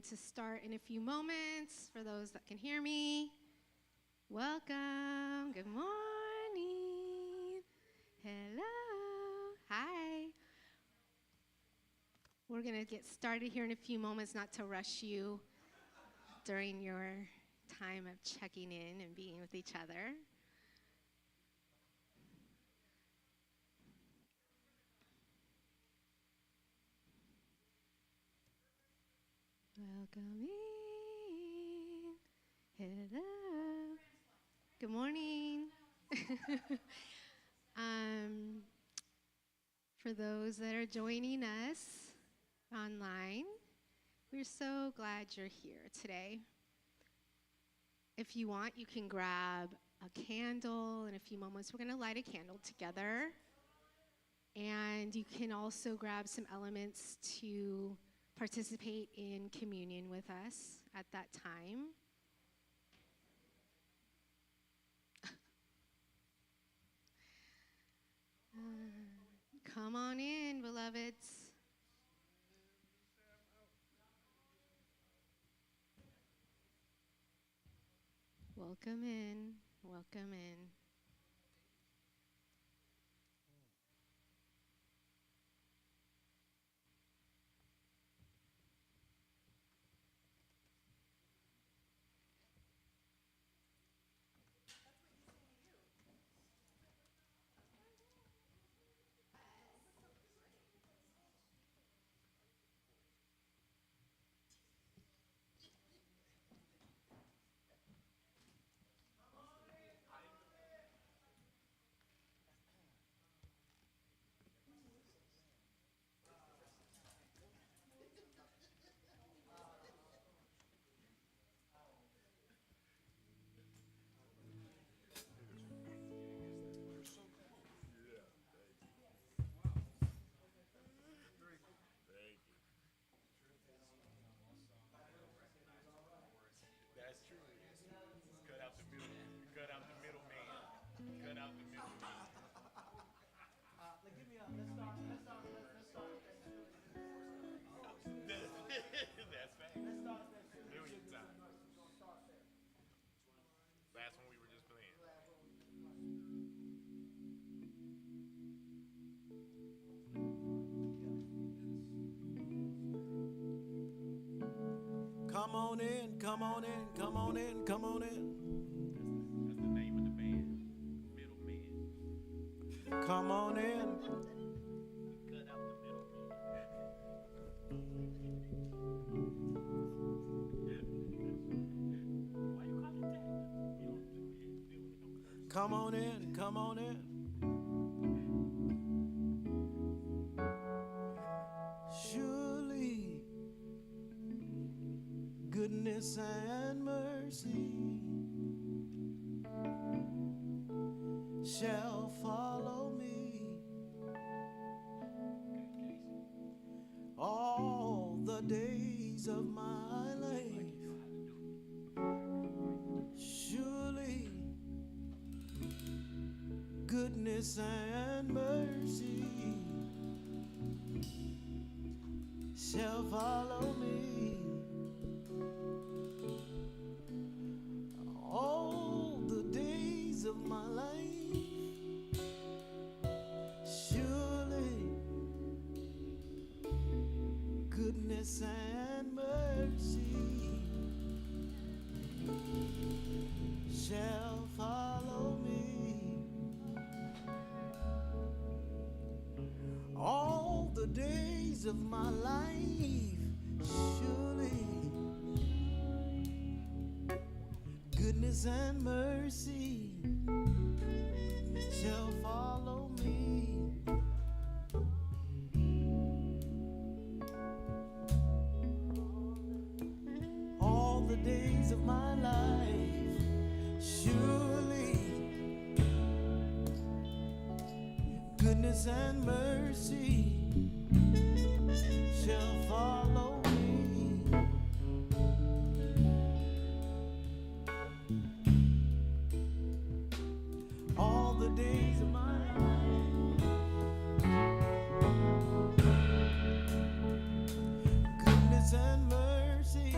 to start in a few moments. For those that can hear me, welcome. Good morning. Hello. Hi. We're going to get started here in a few moments, not to rush you during your time of checking in and being with each other. Welcome in. Hello. Good morning. For those that are joining us online, we're so glad you're here today. If you want, you can grab a candle. In a few moments, we're going to light a candle together. And you can also grab some elements to participate in communion with us at that time. Come on in, beloveds. Welcome in, welcome in. Come on in, come on in, come on in, come on in. That's the name of the band, Middlemen. Come on in. Cut out the middlemen. Why you call it that? You don't do it. Come on in, come on in. Surely goodness and mercy shall follow me all the days of my life. Surely goodness and mercy shall follow me all the days of my life. Surely goodness and mercy shall follow me all the days of my life. Surely goodness and mercy shall follow me all the days of my life. Surely goodness and mercy shall follow me all the days of my life. Goodness and mercy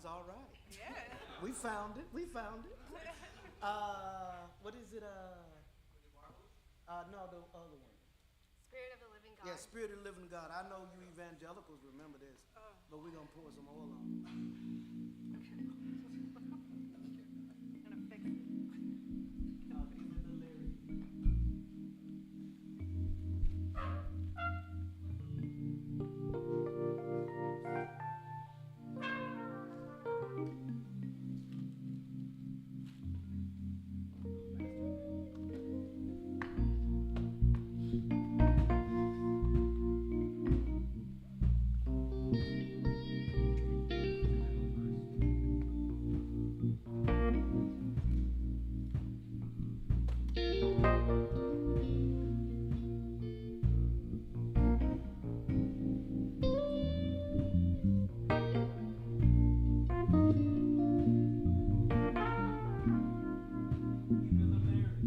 was all right. Yeah. We found it. We found it. What is it? No, the other one. Spirit of the living God. Yeah, Spirit of the Living God. I know you evangelicals remember this, but we're going to pour some oil on it. Gonna fix it. Give me the lyric.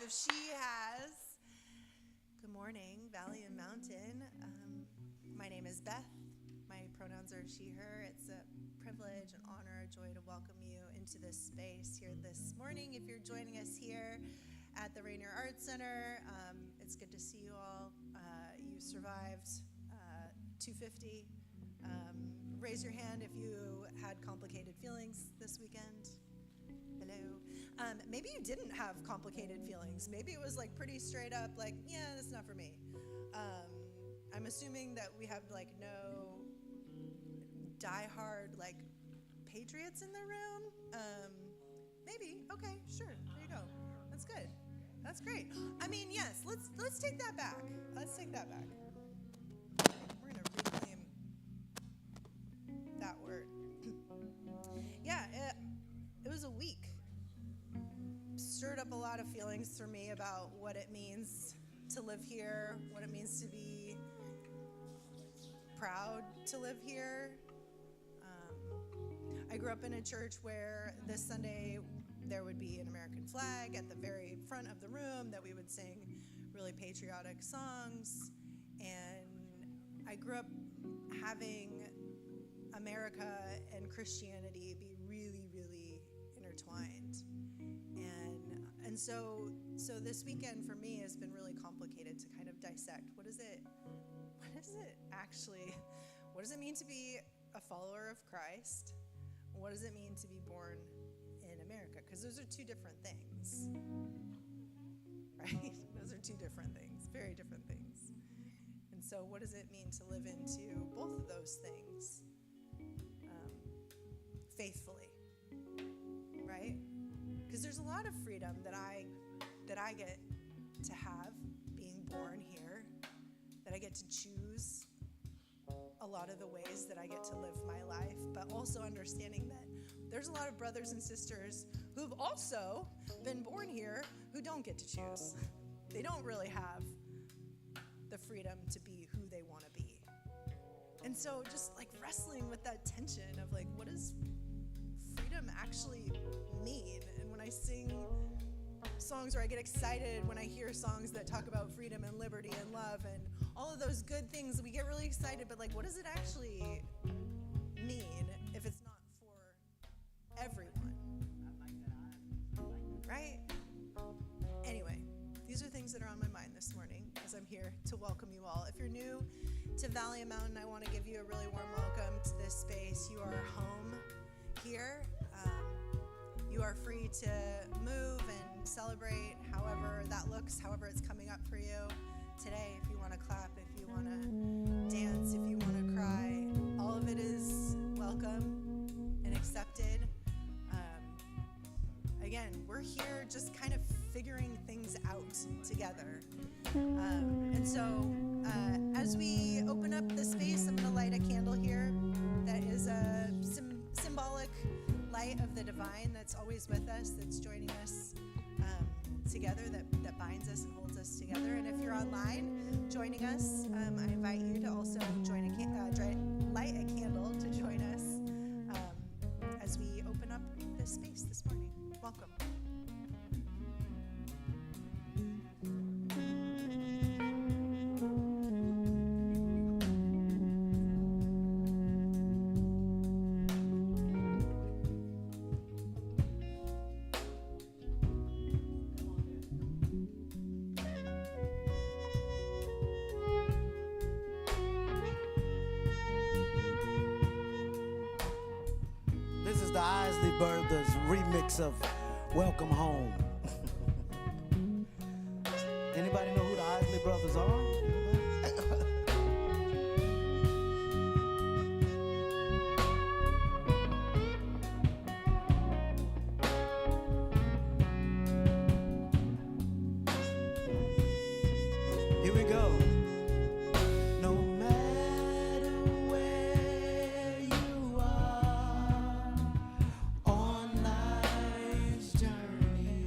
if she has. Good morning, Valley and Mountain. My name is Beth. My pronouns are she, her. It's a privilege, an honor, a joy to welcome you into this space here this morning. If you're joining us here at the Rainier Arts Center, it's good to see you all. You survived 250. Raise your hand if you had complicated feelings this weekend. Hello. Maybe you didn't have complicated feelings. Maybe it was like pretty straight up, like, yeah, that's not for me. I'm assuming that we have like no diehard like patriots in the room. Maybe. Okay, sure. There you go. That's good. That's great. I mean, yes. Let's take that back. Let's take that back. We're gonna reclaim that word. Yeah. It was a week. Stirred up a lot of feelings for me about what it means to live here, what it means to be proud to live here. I grew up in a church where this Sunday there would be an American flag at the very front of the room that we would sing really patriotic songs. And I grew up having America and Christianity be really, really intertwined. And so this weekend for me has been really complicated to kind of dissect what does it mean to be a follower of Christ? What does it mean to be born in America? Because those are two different things, right? Those are two different things, very different things. And so what does it mean to live into both of those things faithfully, right? Because there's a lot of freedom that I get to have being born here, that I get to choose a lot of the ways that I get to live my life, but also understanding that there's a lot of brothers and sisters who've also been born here who don't get to choose. They don't really have the freedom to be who they want to be. And so just like wrestling with that tension of like, what does freedom actually mean? And when I sing songs, or I get excited when I hear songs that talk about freedom and liberty and love and all of those good things, we get really excited, but like, what does it actually mean if it's not for everyone? Right? Anyway, these are things that are on my mind this morning as I'm here to welcome you all. If you're new to Valley and Mountain, I want to give you a really warm welcome to this space. You are home here. You are free to move and celebrate however that looks, however it's coming up for you today. If you want to clap, if you want to dance, if you want to cry, all of it is welcome and accepted. Again, we're here just kind of figuring things out together. And so as we open up the space, I'm going to light a candle here that is a symbolic light of the divine that's always with us, that's joining us together, that binds us and holds us together. And if you're online joining us, I invite you to also light a candle to join us as we open up this space this morning. Welcome. This is the Isley Brothers remix of Welcome Home. Anybody know who the Isley Brothers are? Here we go. No matter where you are on life's journey,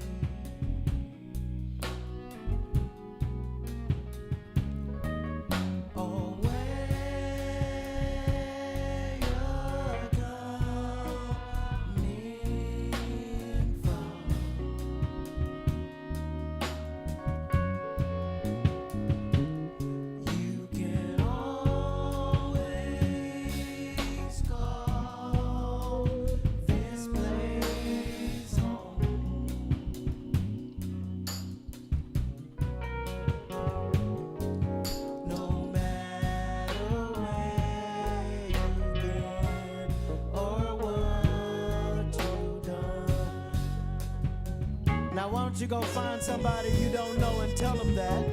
don't you go find somebody you don't know and tell them that.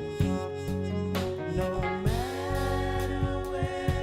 No matter where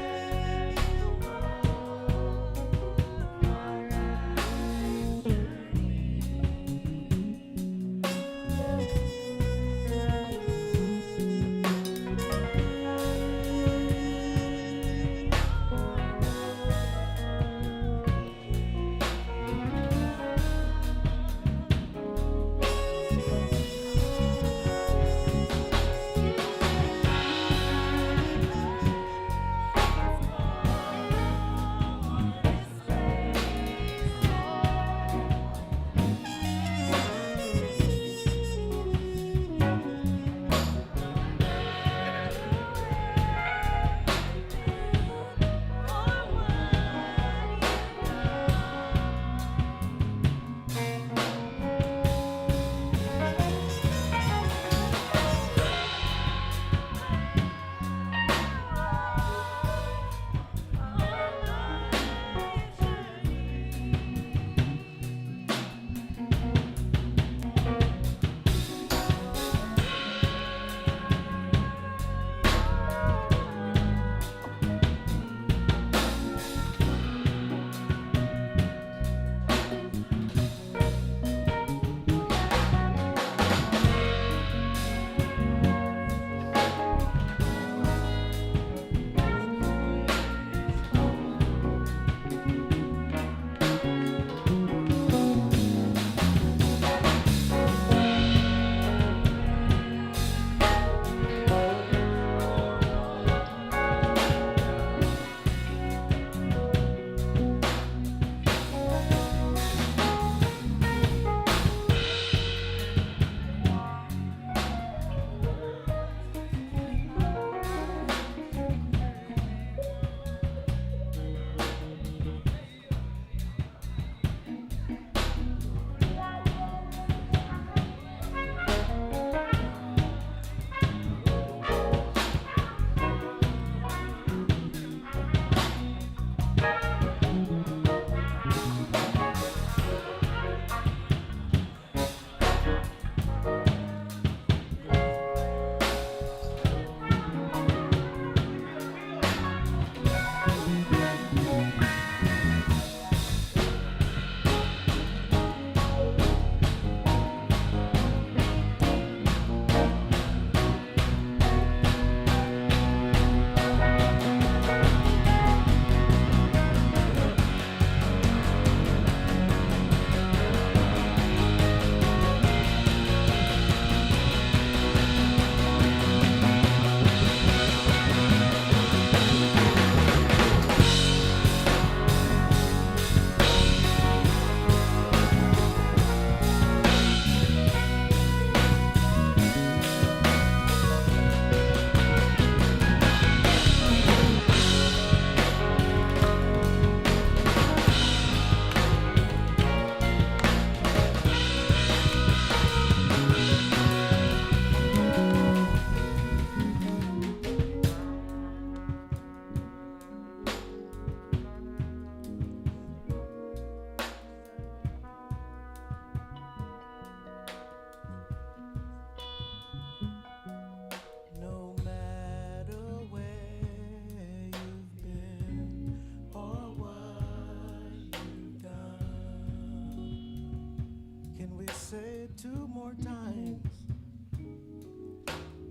you say it 2 more times.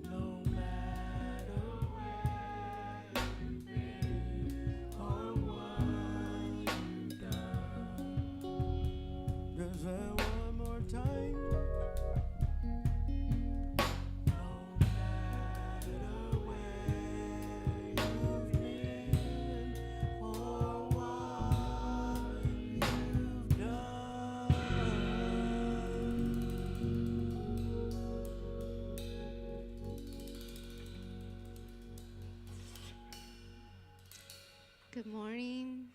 No matter where you've been or what you've done. Just say one more time. No matter where you've been or what you've done. Good morning.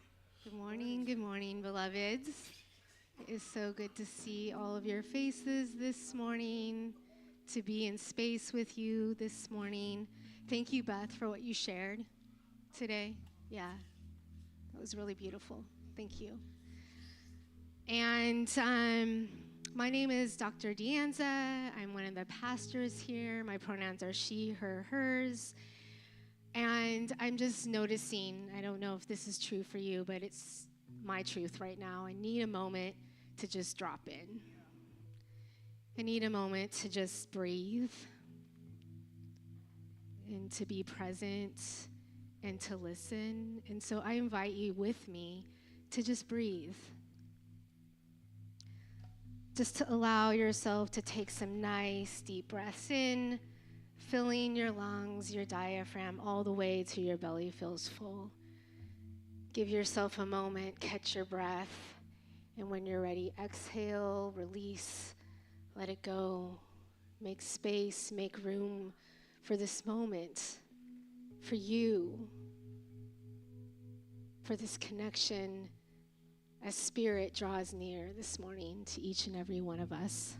Good morning. Good morning, beloveds. It is so good to see all of your faces this morning, to be in space with you this morning. Thank you, Beth, for what you shared today. Yeah, that was really beautiful. Thank you. And My name is Dr. Dianza. I'm one of the pastors here. My pronouns are she, her, hers. And I'm just noticing, I don't know if this is true for you, but it's my truth right now. I need a moment to just drop in. I need a moment to just breathe and to be present and to listen. And so I invite you with me to just breathe. Just to allow yourself to take some nice deep breaths in, filling your lungs, your diaphragm, all the way to your belly feels full. Give yourself a moment, catch your breath, and when you're ready, exhale, release, let it go. Make space, make room for this moment, for you, for this connection as Spirit draws near this morning to each and every one of us.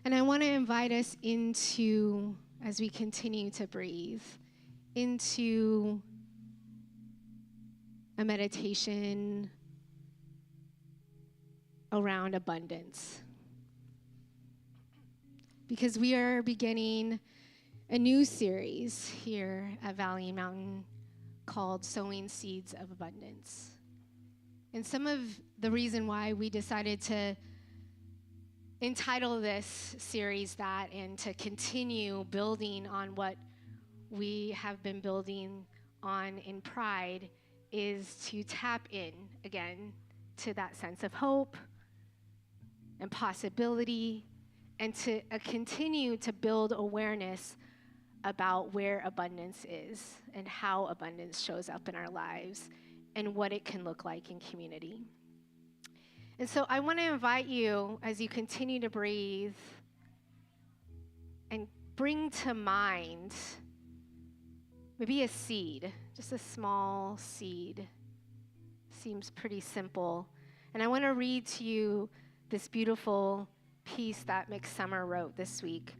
And I want to invite us into, as we continue to breathe, into a meditation around abundance. Because we are beginning a new series here at Valley Mountain called Sowing Seeds of Abundance. And some of the reason why we decided to entitle this series that and to continue building on what we have been building on in Pride is to tap in again to that sense of hope and possibility and to continue to build awareness about where abundance is and how abundance shows up in our lives and what it can look like in community. And so I want to invite you, as you continue to breathe, and bring to mind maybe a seed, just a small seed. Seems pretty simple. And I want to read to you this beautiful piece that Mick Summer wrote this week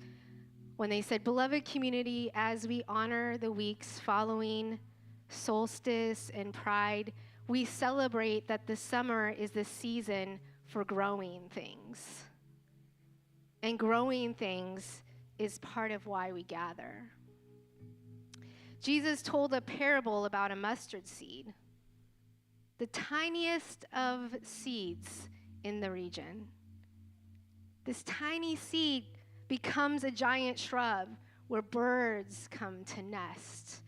when they said, "Beloved community, as we honor the weeks following solstice and Pride, we celebrate that the summer is the season for growing things. And growing things is part of why we gather." Jesus told a parable about a mustard seed, the tiniest of seeds in the region. This tiny seed becomes a giant shrub where birds come to nest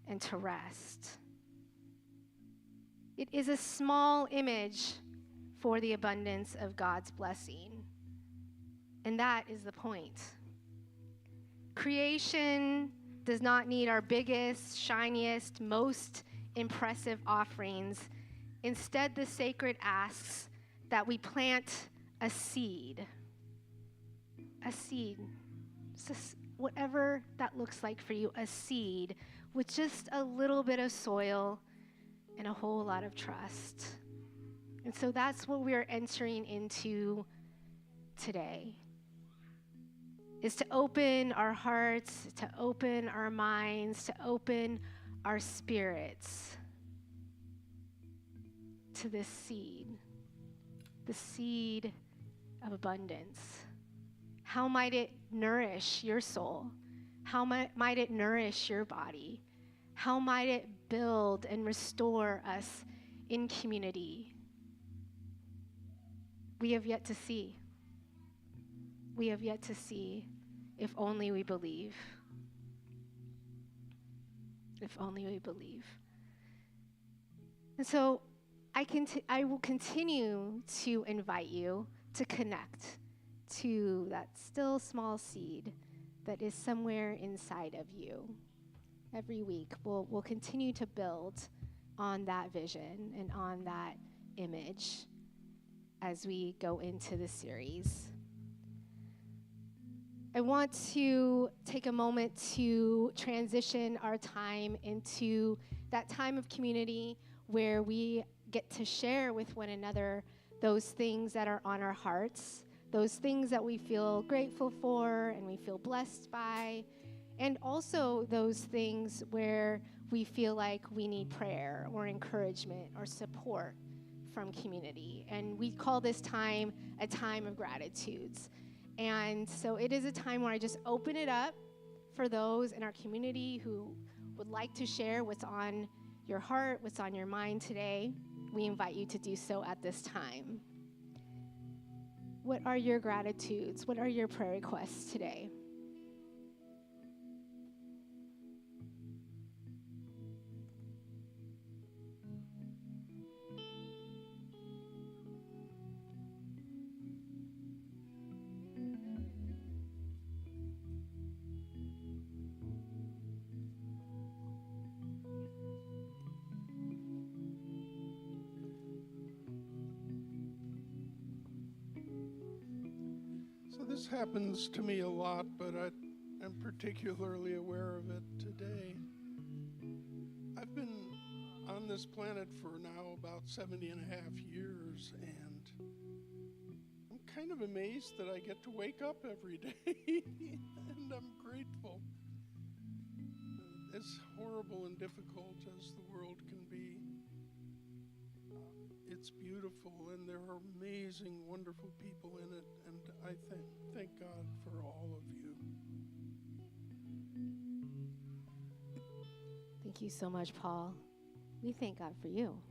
and to rest. It is a small image for the abundance of God's blessing. And that is the point. Creation does not need our biggest, shiniest, most impressive offerings. Instead, the sacred asks that we plant a seed. A seed. Whatever that looks like for you, a seed with just a little bit of soil and a whole lot of trust. And so that's what we're entering into today, is to open our hearts, to open our minds, to open our spirits to this seed, the seed of abundance. How might it nourish your soul? How might it nourish your body? How might it build and restore us in community? We have yet to see. We have yet to see, if only we believe. If only we believe. And so I will continue to invite you to connect to that still small seed that is somewhere inside of you. Every week, we'll continue to build on that vision and on that image as we go into the series. I want to take a moment to transition our time into that time of community where we get to share with one another those things that are on our hearts, those things that we feel grateful for and we feel blessed by, and also those things where we feel like we need prayer or encouragement or support from community. And we call this time a time of gratitudes. And so it is a time where I just open it up for those in our community who would like to share what's on your heart, what's on your mind today. We invite you to do so at this time. What are your gratitudes? What are your prayer requests today? So this happens to me a lot, but I am particularly aware of it today. I've been on this planet for now about 70 and a half years, and I'm kind of amazed that I get to wake up every day, and I'm grateful. As horrible and difficult as the world can be, it's beautiful, and there are amazing, wonderful people in it, and I thank God for all of you. Thank you so much, Paul. We thank God for you.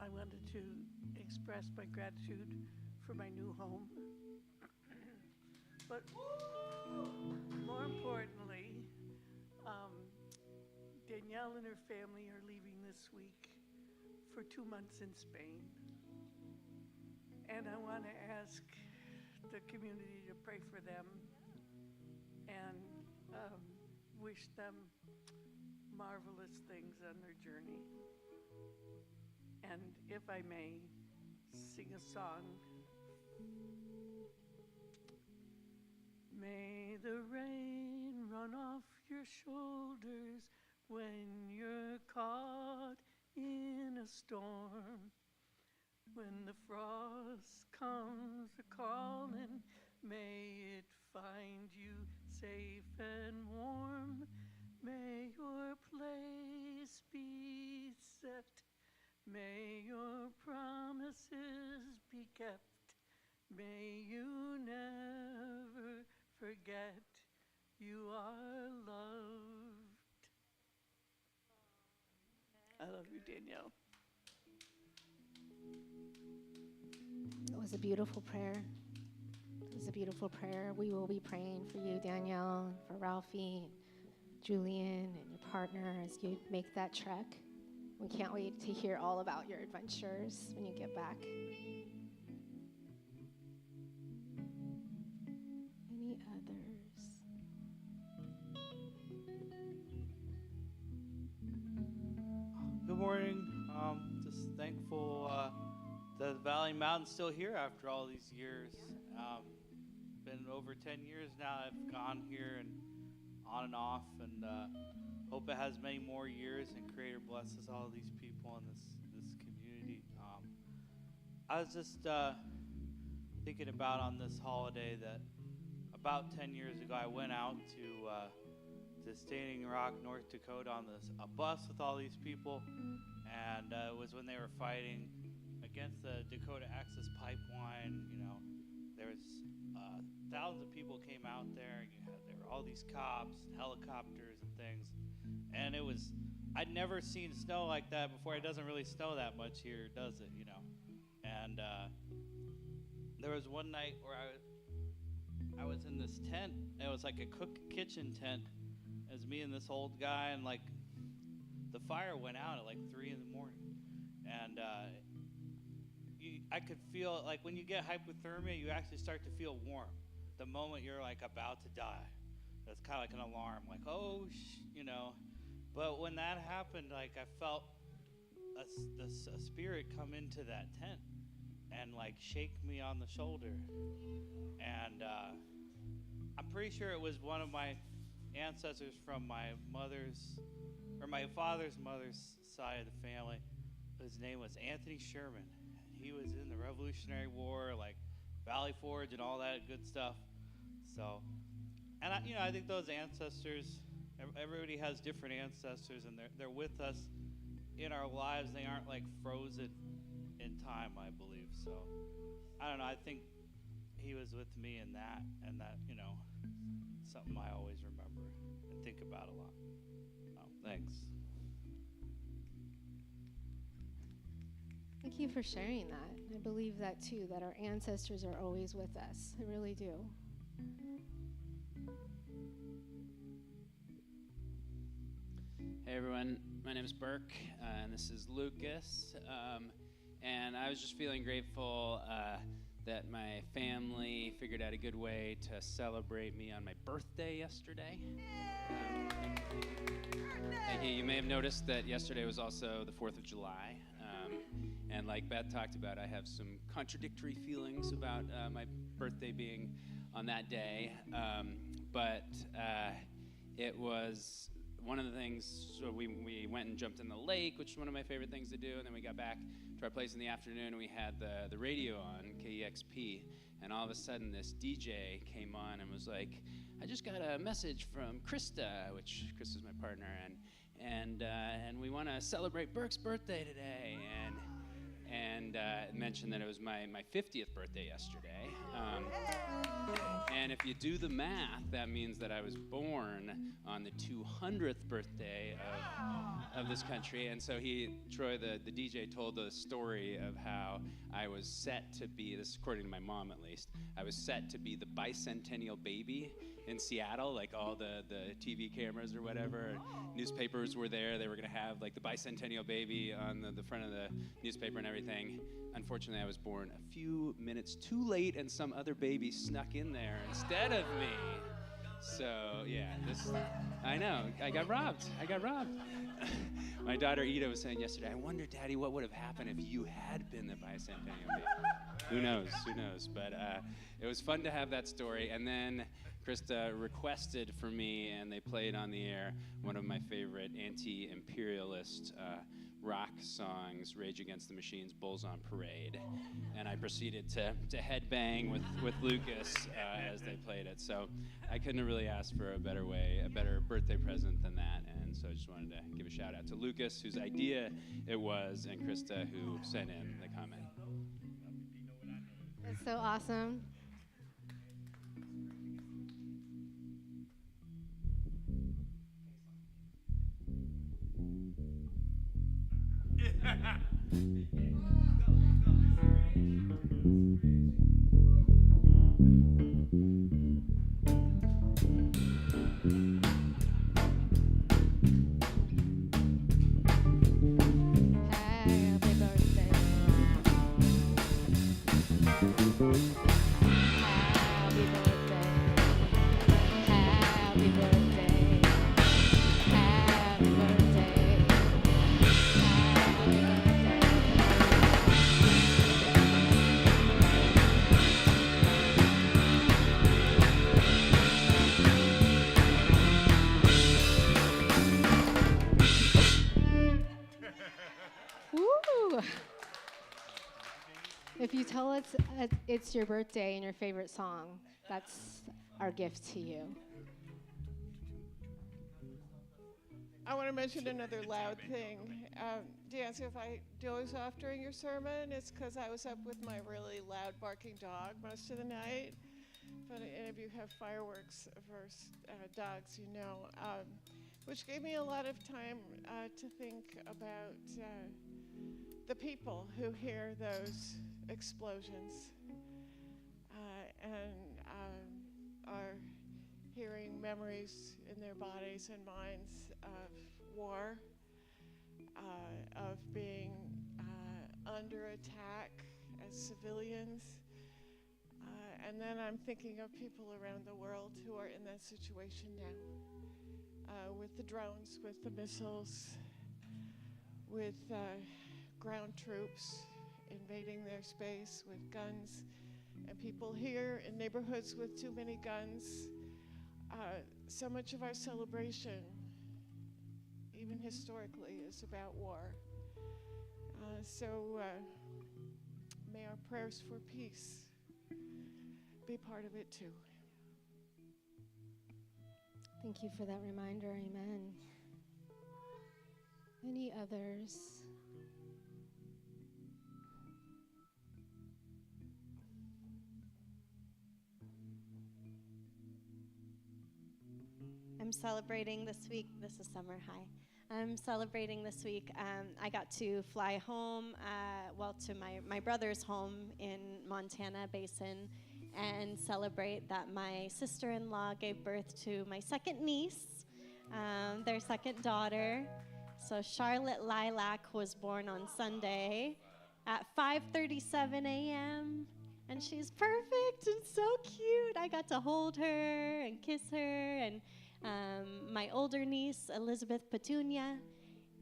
I wanted to express my gratitude for my new home. But more importantly, Danielle and her family are leaving this week for 2 months in Spain. And I want to ask the community to pray for them and wish them marvelous things on their journey. And if I may, sing a song. May the rain run off your shoulders when you're caught in a storm. When the frost comes a-calling, may it find you safe and warm. May your place be set. May your promises be kept. May you never forget you are loved. I love you, Danielle. It was a beautiful prayer. It was a beautiful prayer. We will be praying for you, Danielle, and for Ralphie, and Julian, and your partner as you make that trek. We can't wait to hear all about your adventures when you get back. Any others? Good morning. Just thankful that Valley Mountain's still here after all these years. Been over 10 years now I've gone here and on and off, and hope it has many more years, and Creator blesses all of these people in this community. I was just thinking about on this holiday that about 10 years ago I went out to Standing Rock, North Dakota on a bus with all these people, and it was when they were fighting against the Dakota Access Pipeline. You know, there was thousands of people came out there, and there were all these cops, helicopters, and things, and I'd never seen snow like that before. It doesn't really snow that much here, does it? You know, and there was one night where I was in this tent. It was like a kitchen tent. It was me and this old guy, and like the fire went out at like 3 in the morning, and I could feel it. Like when you get hypothermia, you actually start to feel warm the moment you're like about to die. That's kind of like an alarm, like, oh, you know. But when that happened, like I felt a spirit come into that tent and like shake me on the shoulder, and I'm pretty sure it was one of my ancestors from my father's mother's side of the family. His name was Anthony Sherman. He was in the Revolutionary War, like Valley Forge and all that good stuff. So, and I think those ancestors, everybody has different ancestors, and they're with us in our lives, they aren't like frozen in time, I believe. So I don't know. I think he was with me in that, and that, something I always remember and think about a lot. Oh, thanks. Thank you for sharing that. I believe that too, that our ancestors are always with us. I really do. Hey everyone, my name is Burke, and this is Lucas. And I was just feeling grateful that my family figured out a good way to celebrate me on my birthday yesterday. Thank you. You may have noticed that yesterday was also the 4th of July. And like Beth talked about, I have some contradictory feelings about my birthday being on that day. But it was one of the things, so we went and jumped in the lake, which is one of my favorite things to do, and then we got back to our place in the afternoon, and we had the radio on, KEXP, and all of a sudden this DJ came on and was like, I just got a message from Krista, which Krista's my partner, and we want to celebrate Burke's birthday today, and mentioned that it was my 50th birthday yesterday. And if you do the math, that means that I was born on the 200th birthday of this country. And so Troy, the DJ, told the story of how I was set to be, this is according to my mom at least, I was set to be the bicentennial baby in Seattle, like all the TV cameras or whatever. Newspapers were there. They were going to have like the bicentennial baby on the front of the newspaper and everything. Unfortunately, I was born a few minutes too late, and some other baby snuck in there instead of me. So, yeah, I know, I got robbed. My daughter Ida was saying yesterday, I wonder, Daddy, what would have happened if you had been the bicentennial baby? Who knows? But it was fun to have that story. And then Krista requested for me, and they played on the air, one of my favorite anti-imperialist rock songs, Rage Against the Machine's Bulls on Parade. And I proceeded to headbang with Lucas as they played it. So I couldn't have really asked for a better birthday present than that. And so I just wanted to give a shout out to Lucas, whose idea it was, and Krista, who sent in the comment. That's so awesome. Happy birthday. Happy birthday. Happy birthday. Happy birthday. Woo! If you tell us it's your birthday and your favorite song, that's our gift to you. I want to mention another loud thing. Dan, so if I doze off during your sermon, it's because I was up with my really loud barking dog most of the night. If any of you have fireworks versus dogs, you know, which gave me a lot of time to think about the people who hear those explosions and are hearing memories in their bodies and minds of war, of being under attack as civilians. And then I'm thinking of people around the world who are in that situation now, with the drones, with the missiles, with ground troops invading their space with guns, and people here in neighborhoods with too many guns. So much of our celebration, even historically, is about war. So may our prayers for peace be part of it too. Thank you for that reminder. Amen. Any others? I'm celebrating this week. This is Summer. Hi. I'm celebrating this week. I got to fly home, to my brother's home in Montana Basin and celebrate that my sister-in-law gave birth to my second niece, their second daughter. So Charlotte Lilac was born on Sunday at 5:37 a.m. And she's perfect and so cute. I got to hold her and kiss her, and my older niece, Elizabeth Petunia,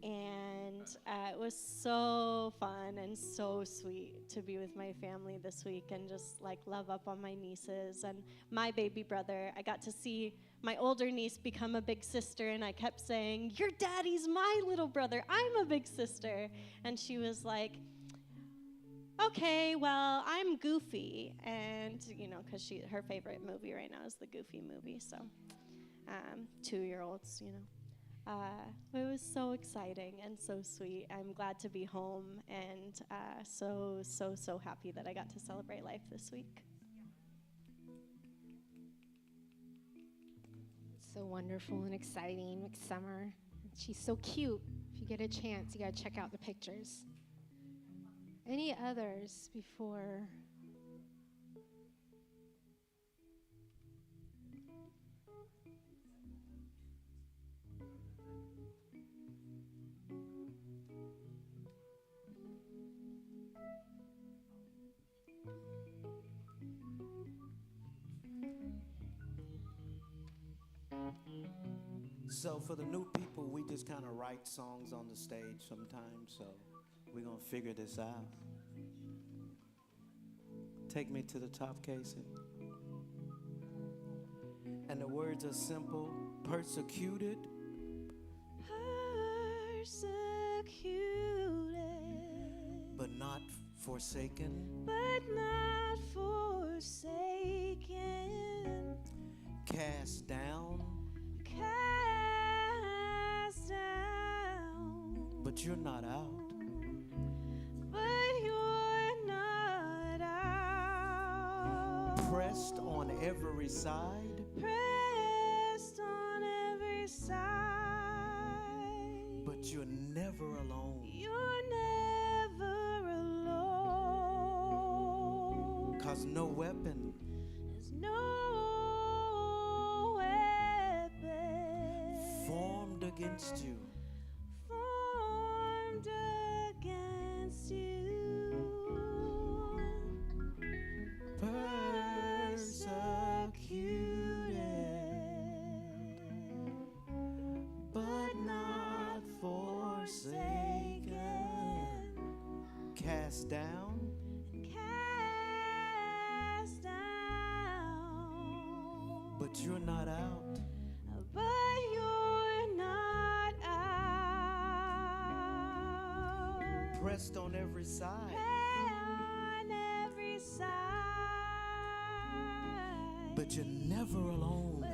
and it was so fun and so sweet to be with my family this week and just like love up on my nieces. And my baby brother, I got to see my older niece become a big sister, and I kept saying, "Your daddy's my little brother, I'm a big sister." And she was like, "Okay, well, I'm Goofy," and because her favorite movie right now is the Goofy movie, so 2-year-olds, it was so exciting and so sweet. I'm glad to be home, and so happy that I got to celebrate life this week. So wonderful and exciting, Summer. She's so cute. If you get a chance, you gotta check out the pictures. Any others before? So for the new people, we just kind of write songs on the stage sometimes, so we're going to figure this out. Take me to the top, Casey. And the words are simple: persecuted, but not forsaken, cast down, but you're not out. Pressed on every side, but you're never alone. 'Cause no weapon formed against you but not forsaken, cast down, but you're not out. Pressed on every side, but you're never alone.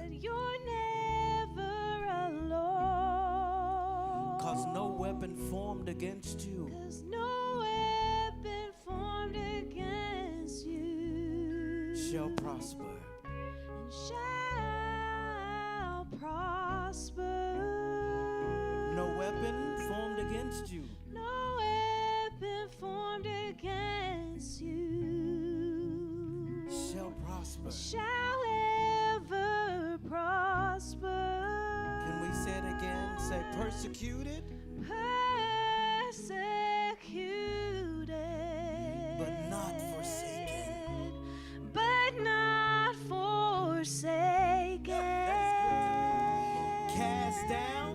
'Cause no weapon formed against you shall prosper. No weapon formed against you shall prosper. Can we say it again? Say persecuted, but not forsaken. Cast down,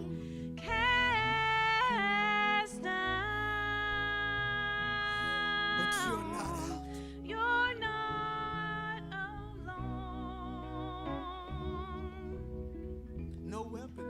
but you're not out. No weapon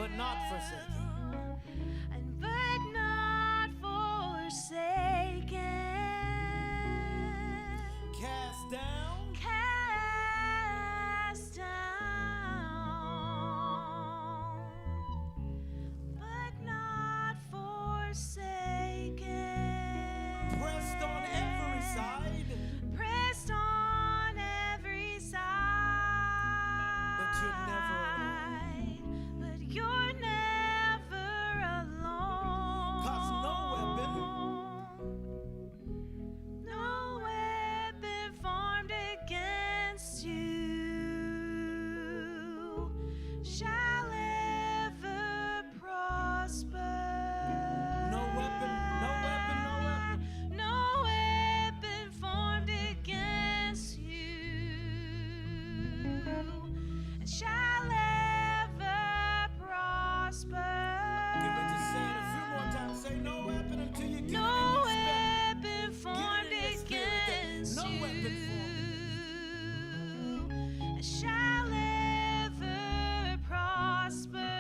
but not forsaken. but not forsaken. Cast down, Cast down, but not forsaken. pressed on every side, Pressed on every side. but you're never alone. But you're never alone. 'Cause no weapon formed against you shall ever prosper. No weapon, no weapon, no weapon. No weapon formed against you shall ever prosper. Give it to say it a few more times. Say no weapon until you get No it in your spirit. weapon formed Get it in your spirit that against no weapon you shall ever prosper.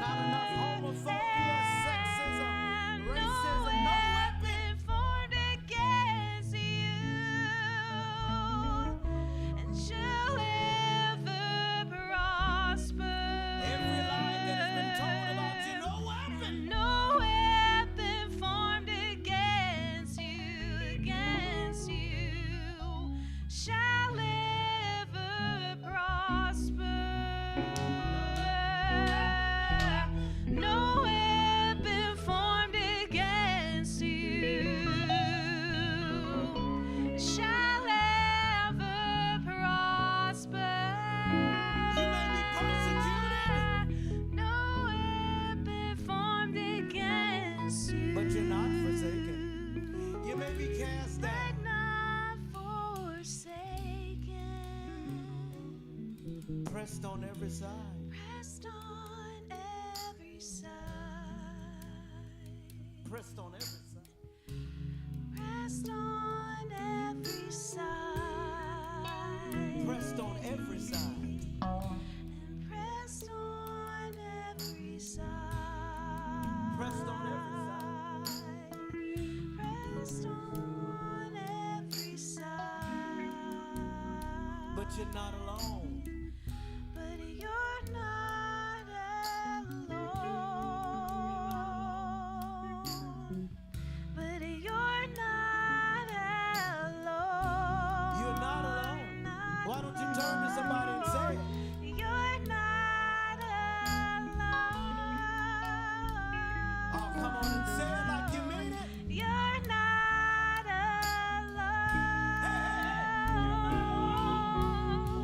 Not enough homophobia, sexism, No racism. No weapon. weapon formed against you and shall ever prosper. Every lie that has been told about you, no weapon. No weapon formed against you shall ever prosper. No weapon formed against you shall ever prosper. You may be persecuted, No weapon formed against you. but you're not forsaken. You may be cast But down, not forsaken. pressed on every side, Pressed on every side. pressed on every side, Pressed on every side. pressed on every side. And pressed on every side. Pressed on every side. Pressed on every side. But you're not alone. But you're not alone. But you're not alone. You're not alone. Why don't you turn to somebody and say it? You're not alone. Oh, come on and say it like you mean it. You're not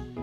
alone.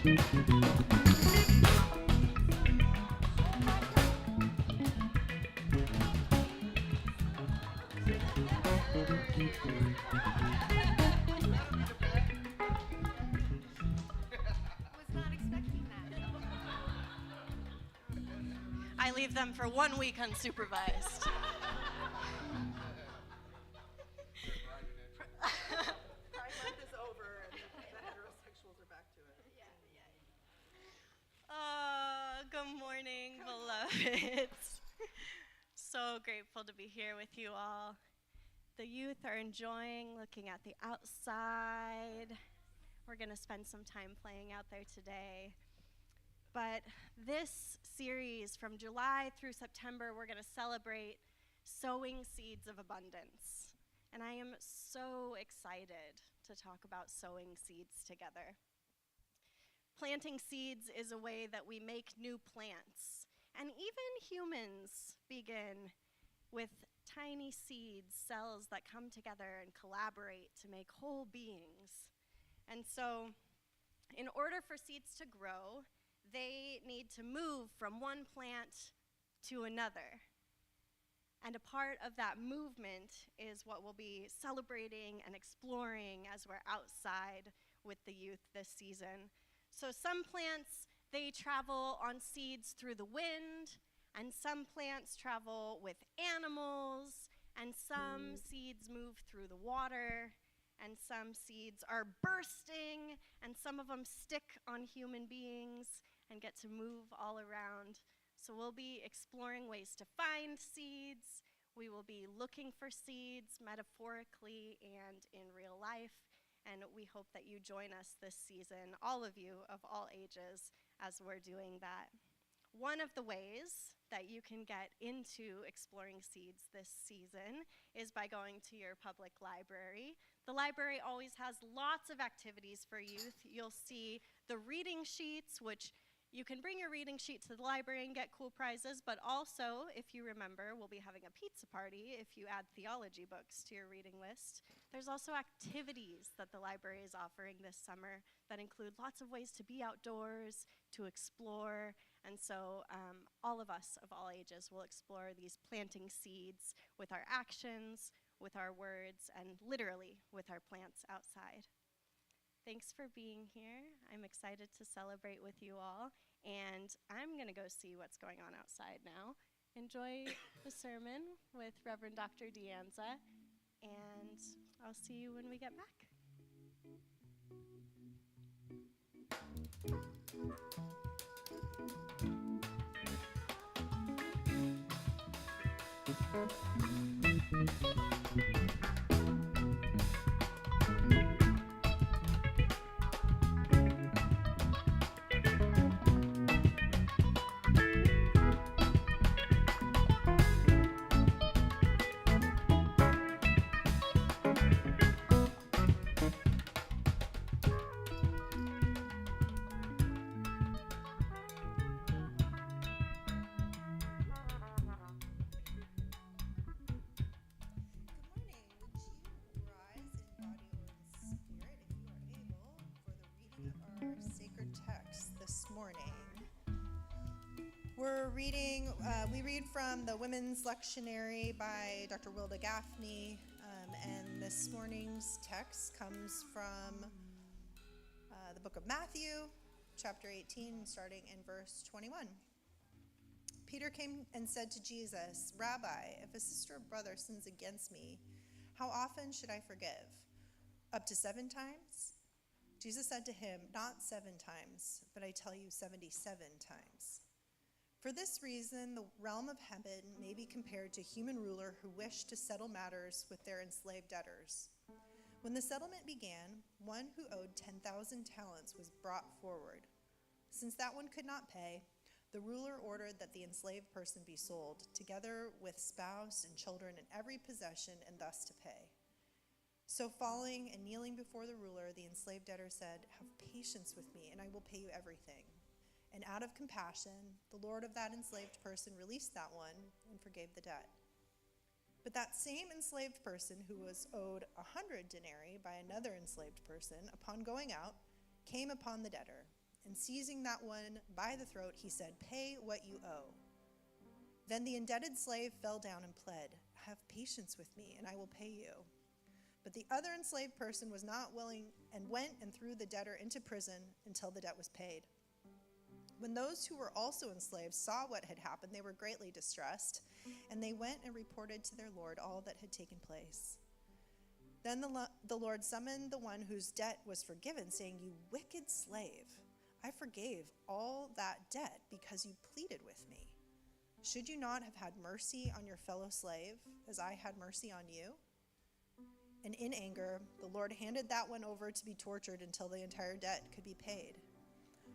Was not expecting that. I leave them for 1 week unsupervised. Pride Month is over and the heterosexuals are back to it. Good morning, beloveds. So grateful to be here with you all. The youth are enjoying looking at the outside. We're going to spend some time playing out there today. But this series, from July through September, we're going to celebrate sowing seeds of abundance. And I am so excited to talk about sowing seeds together. Planting seeds is a way that we make new plants. And even humans begin with tiny seeds, cells that come together and collaborate to make whole beings. And so, in order for seeds to grow, they need to move from one plant to another. And a part of that movement is what we'll be celebrating and exploring as we're outside with the youth this season. So some plants, they travel on seeds through the wind, and some plants travel with animals, and some seeds move through the water, and some seeds are bursting, and some of them stick on human beings and get to move all around. So we'll be exploring ways to find seeds. We will be looking for seeds metaphorically and in real life. And we hope that you join us this season, all of you of all ages, as we're doing that. One of the ways that you can get into exploring seeds this season is by going to your public library. The library always has lots of activities for youth. You'll see the reading sheets, which you can bring your reading sheet to the library and get cool prizes, but also, if you remember, we'll be having a pizza party if you add theology books to your reading list. There's also activities that the library is offering this summer that include lots of ways to be outdoors, to explore, and so all of us of all ages will explore these planting seeds with our actions, with our words, and literally with our plants outside. Thanks for being here. I'm excited to celebrate with you all, and I'm going to go see what's going on outside now. Enjoy the sermon with Reverend Dr. Dianza, and I'll see you when we get back. We read from the Women's Lectionary by Dr. Wilda Gaffney, and this morning's text comes from the book of Matthew, chapter 18, starting in verse 21. Peter came and said to Jesus, "Rabbi, if a sister or brother sins against me, how often should I forgive? Up to 7 times?" Jesus said to him, "Not 7 times, but I tell you 77 times. For this reason, the realm of heaven may be compared to a human ruler who wished to settle matters with their enslaved debtors. When the settlement began, one who owed 10,000 talents was brought forward. Since that one could not pay, the ruler ordered that the enslaved person be sold, together with spouse and children and every possession, and thus to pay. So falling and kneeling before the ruler, the enslaved debtor said, 'Have patience with me, and I will pay you everything.' And out of compassion, the lord of that enslaved person released that one and forgave the debt. But that same enslaved person who was owed 100 denarii by another enslaved person, upon going out, came upon the debtor and seizing that one by the throat, he said, "Pay what you owe." Then the indebted slave fell down and pled, "Have patience with me, and I will pay you." But the other enslaved person was not willing and went and threw the debtor into prison until the debt was paid. When those who were also enslaved saw what had happened, they were greatly distressed, and they went and reported to their lord all that had taken place. Then the Lord summoned the one whose debt was forgiven, saying, "You wicked slave, I forgave all that debt because you pleaded with me. Should you not have had mercy on your fellow slave, as I had mercy on you?" And in anger, the Lord handed that one over to be tortured until the entire debt could be paid.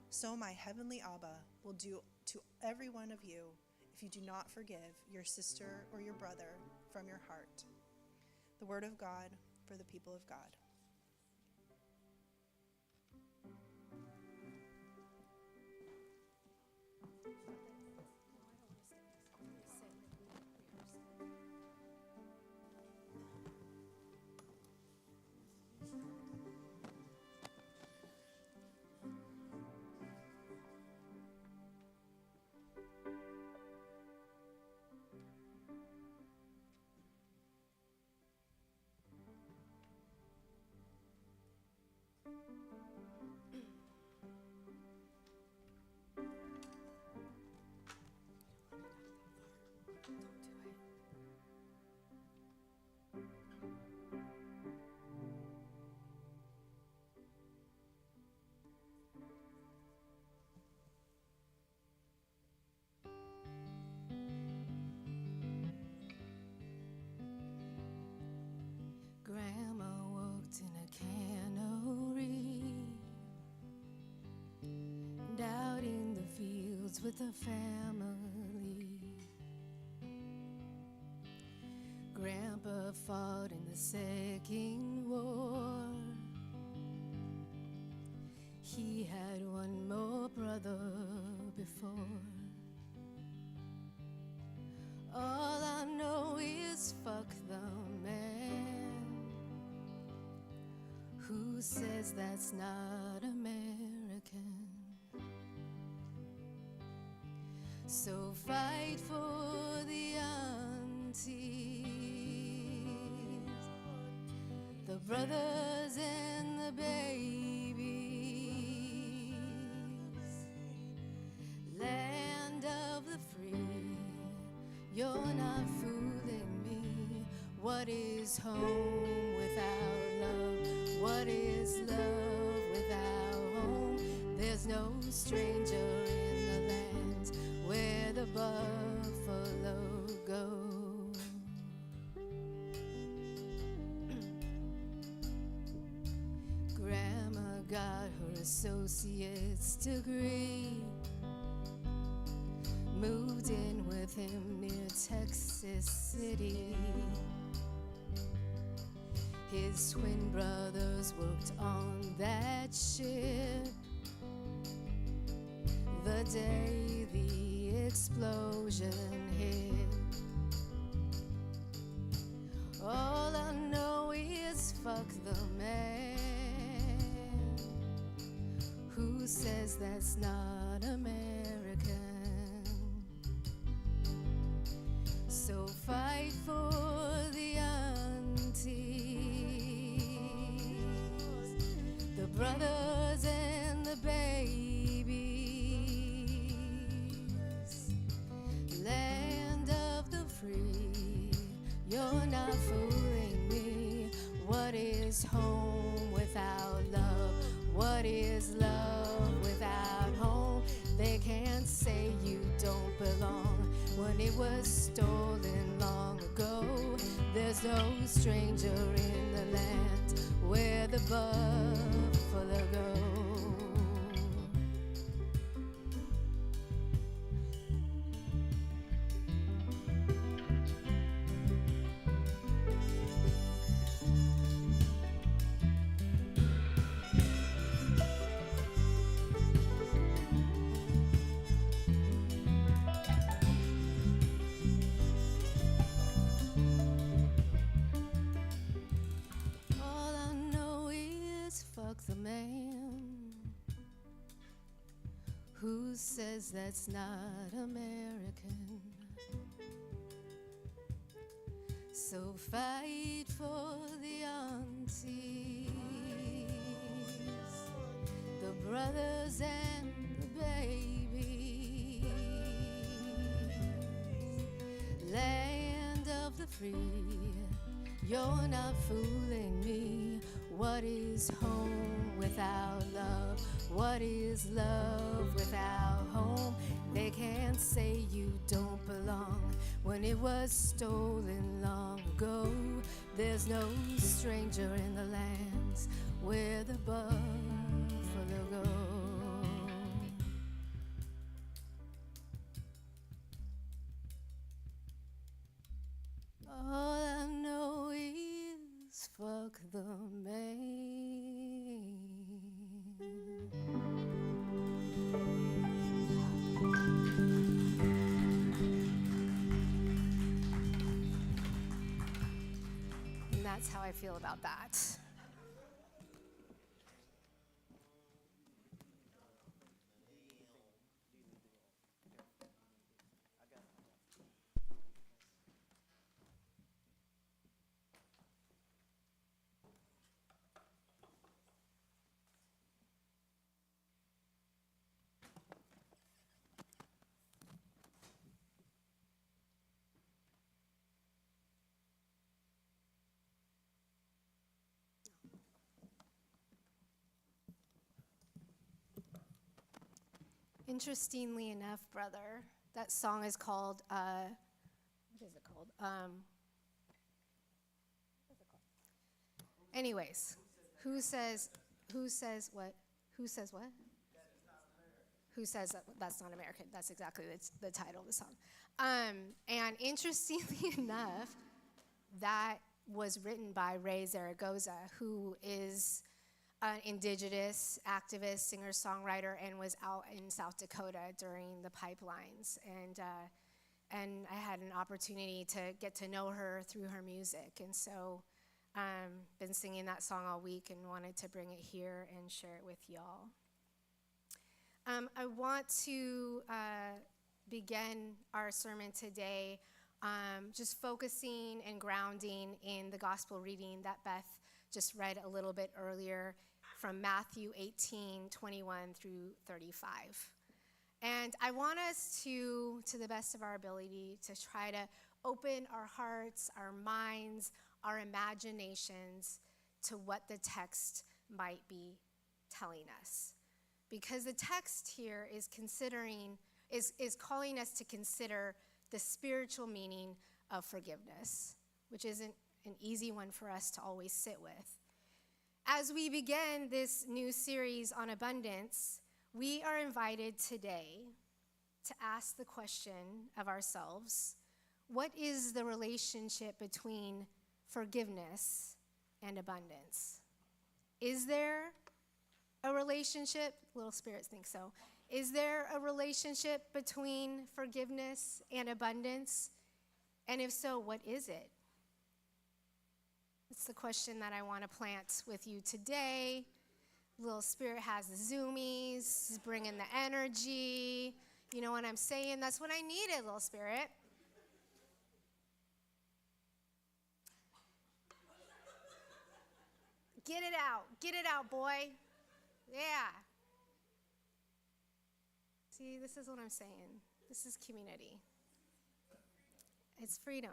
So my heavenly Abba will do to every one of you if you do not forgive your sister or your brother from your heart. The word of God for the people of God. Grandma worked in a cannery, and out in the fields with her family. Grandpa fought in the Second War. He had one more brother before. All I know is fuck the man who says that's not American. So fight for the aunties, the brothers and the babies. Land of the free, you're not fooling me. What is home without love? What is love without home? There's no stranger in the land where the buffalo go. Grandma got her associate's degree, moved in with him near Texas City. His twin brothers worked on that ship the day the explosion hit. All I know is fuck the man who says that's not American. So fight for the aunties, the brothers and the babies. Land of the free, you're not fooling me. What is home without love? What is love without home? They can't say you don't belong when it was stolen long ago. There's no stranger in the land where the buffalo go. All I know is fuck the man Who says that's not American? So fight for the aunties, the brothers and the babies. Land of the free, you're not fooling me. What is home without love? What is love without home? They can't say you don't belong when it was stolen long ago. There's no stranger in the lands where the buffalo go. All I know is fuck the man. And that's how I feel about that. Interestingly enough, brother, that song is called, what is it called? Anyways, who says what? Who says what? Who says that's not American? That's exactly the title of the song. And interestingly enough, that was written by Ray Zaragoza, who is an indigenous activist, singer-songwriter, and was out in South Dakota during the pipelines. And I had an opportunity to get to know her through her music. And so been singing that song all week and wanted to bring it here and share it with y'all. I want to begin our sermon today just focusing and grounding in the gospel reading that Beth just read a little bit earlier from Matthew 18:21 through 35. And I want us to the best of our ability, to try to open our hearts, our minds, our imaginations to what the text might be telling us. Because the text here is calling us to consider the spiritual meaning of forgiveness, which isn't an easy one for us to always sit with. As we begin this new series on abundance, we are invited today to ask the question of ourselves, what is the relationship between forgiveness and abundance? Is there a relationship? Little spirits think so. Is there a relationship between forgiveness and abundance? And if so, what is it? It's the question that I want to plant with you today. Little Spirit has the zoomies, he's bringing the energy. You know what I'm saying? That's what I needed, Little Spirit. Get it out, boy. Yeah. See, this is what I'm saying. This is community. It's freedom.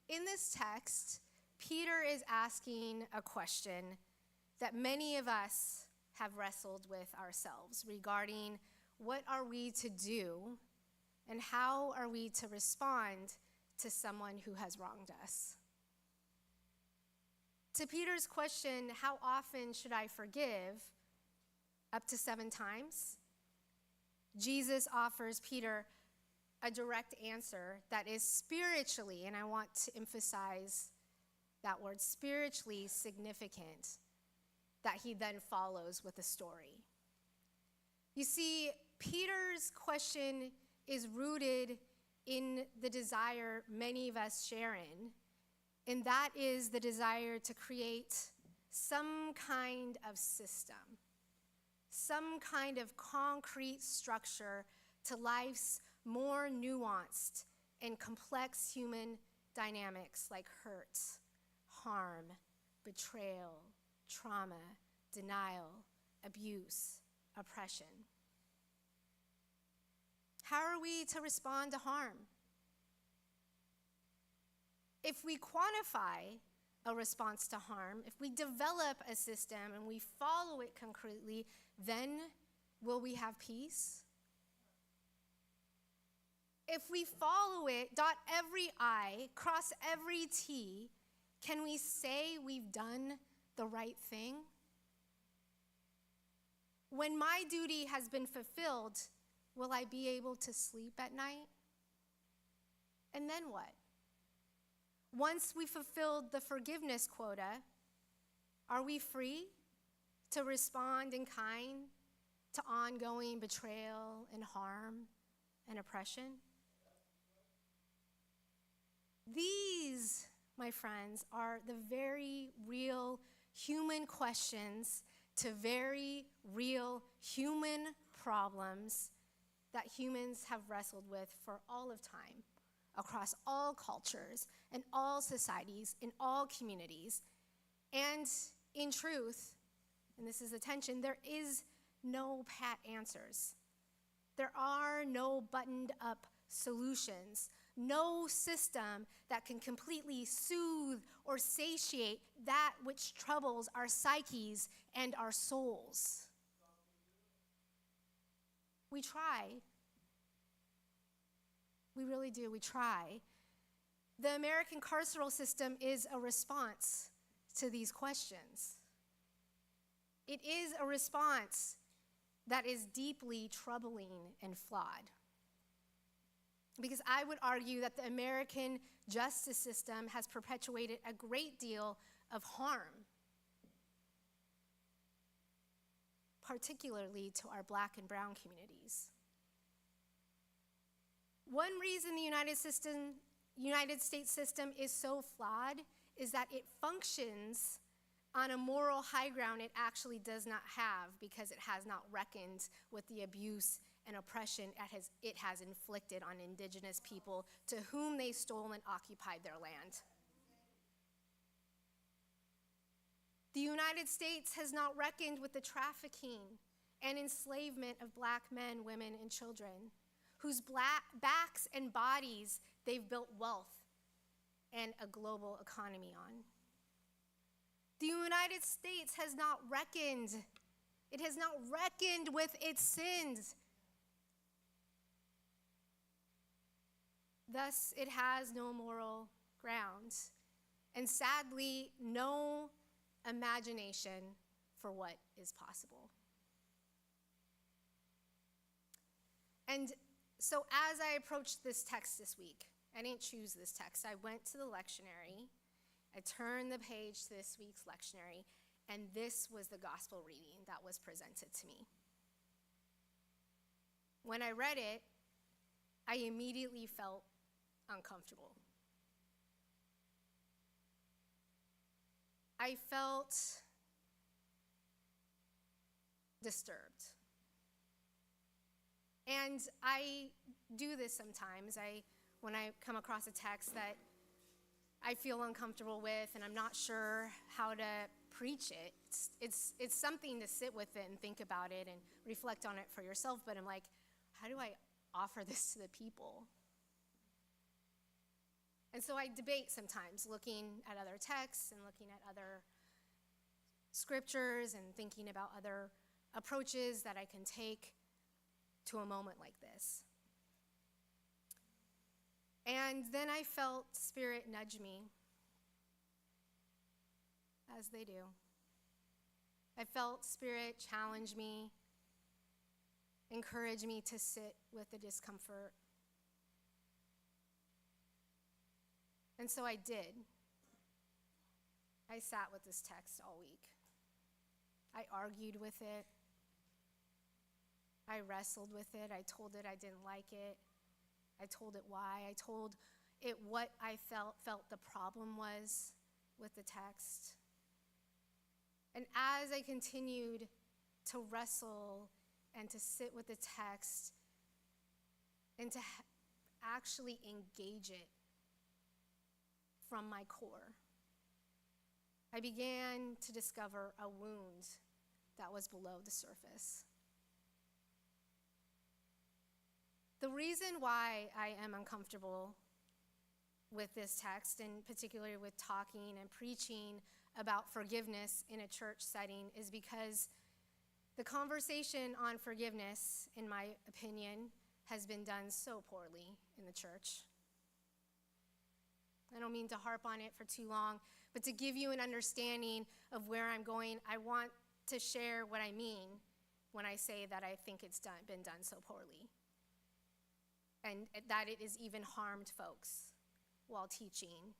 In this text, Peter is asking a question that many of us have wrestled with ourselves regarding what are we to do and how are we to respond to someone who has wronged us. To Peter's question, how often should I forgive? Up to 7 times. Jesus offers Peter a direct answer that is spiritually, and I want to emphasize that word, spiritually significant, that he then follows with a story. You see, Peter's question is rooted in the desire many of us share in, and that is the desire to create some kind of system some kind of concrete structure to life's more nuanced and complex human dynamics like hurt, harm, betrayal, trauma, denial, abuse, oppression. How are we to respond to harm? If we quantify a response to harm, if we develop a system and we follow it concretely, then will we have peace? If we follow it, dot every I, cross every T, can we say we've done the right thing? When my duty has been fulfilled, will I be able to sleep at night? And then what? Once we fulfilled the forgiveness quota, are we free to respond in kind to ongoing betrayal and harm and oppression? These, my friends, are the very real human questions to very real human problems that humans have wrestled with for all of time, across all cultures and all societies, in all communities. And in truth, and this is the tension, there is no pat answers. There are no buttoned up solutions, no system that can completely soothe or satiate that which troubles our psyches and our souls. We try. We really do, we try. The American carceral system is a response to these questions. It is a response that is deeply troubling and flawed. Because I would argue that the American justice system has perpetuated a great deal of harm, particularly to our Black and brown communities. One reason the United States system is so flawed is that it functions on a moral high ground it actually does not have, because it has not reckoned with the abuse and oppression it has inflicted on indigenous people to whom they stole and occupied their land. The United States has not reckoned with the trafficking and enslavement of Black men, women, and children, whose backs and bodies they've built wealth and a global economy on. The United States has not reckoned. It has not reckoned with its sins. Thus, it has no moral ground, and sadly, no imagination for what is possible. And so as I approached this text this week, I didn't choose this text. I went to the lectionary, I turned the page to this week's lectionary, and this was the gospel reading that was presented to me. When I read it, I immediately felt uncomfortable. I felt disturbed. And I do this sometimes. When I come across a text that I feel uncomfortable with and I'm not sure how to preach it, it's something to sit with it and think about it and reflect on it for yourself, but I'm like, how do I offer this to the people? And so I debate sometimes, looking at other texts and looking at other scriptures and thinking about other approaches that I can take to a moment like this. And then I felt Spirit nudge me, as they do. I felt Spirit challenge me, encourage me to sit with the discomfort. And so I did. I sat with this text all week. I argued with it. I wrestled with it. I told it I didn't like it. I told it why. I told it what I felt the problem was with the text. And as I continued to wrestle and to sit with the text and to actually engage it from my core. I began to discover a wound that was below the surface. The reason why I am uncomfortable with this text, and particularly with talking and preaching about forgiveness in a church setting, is because the conversation on forgiveness, in my opinion, has been done so poorly in the church. I don't mean to harp on it for too long, but to give you an understanding of where I'm going, I want to share what I mean when I say that I think it's been done so poorly, and that it has even harmed folks while teaching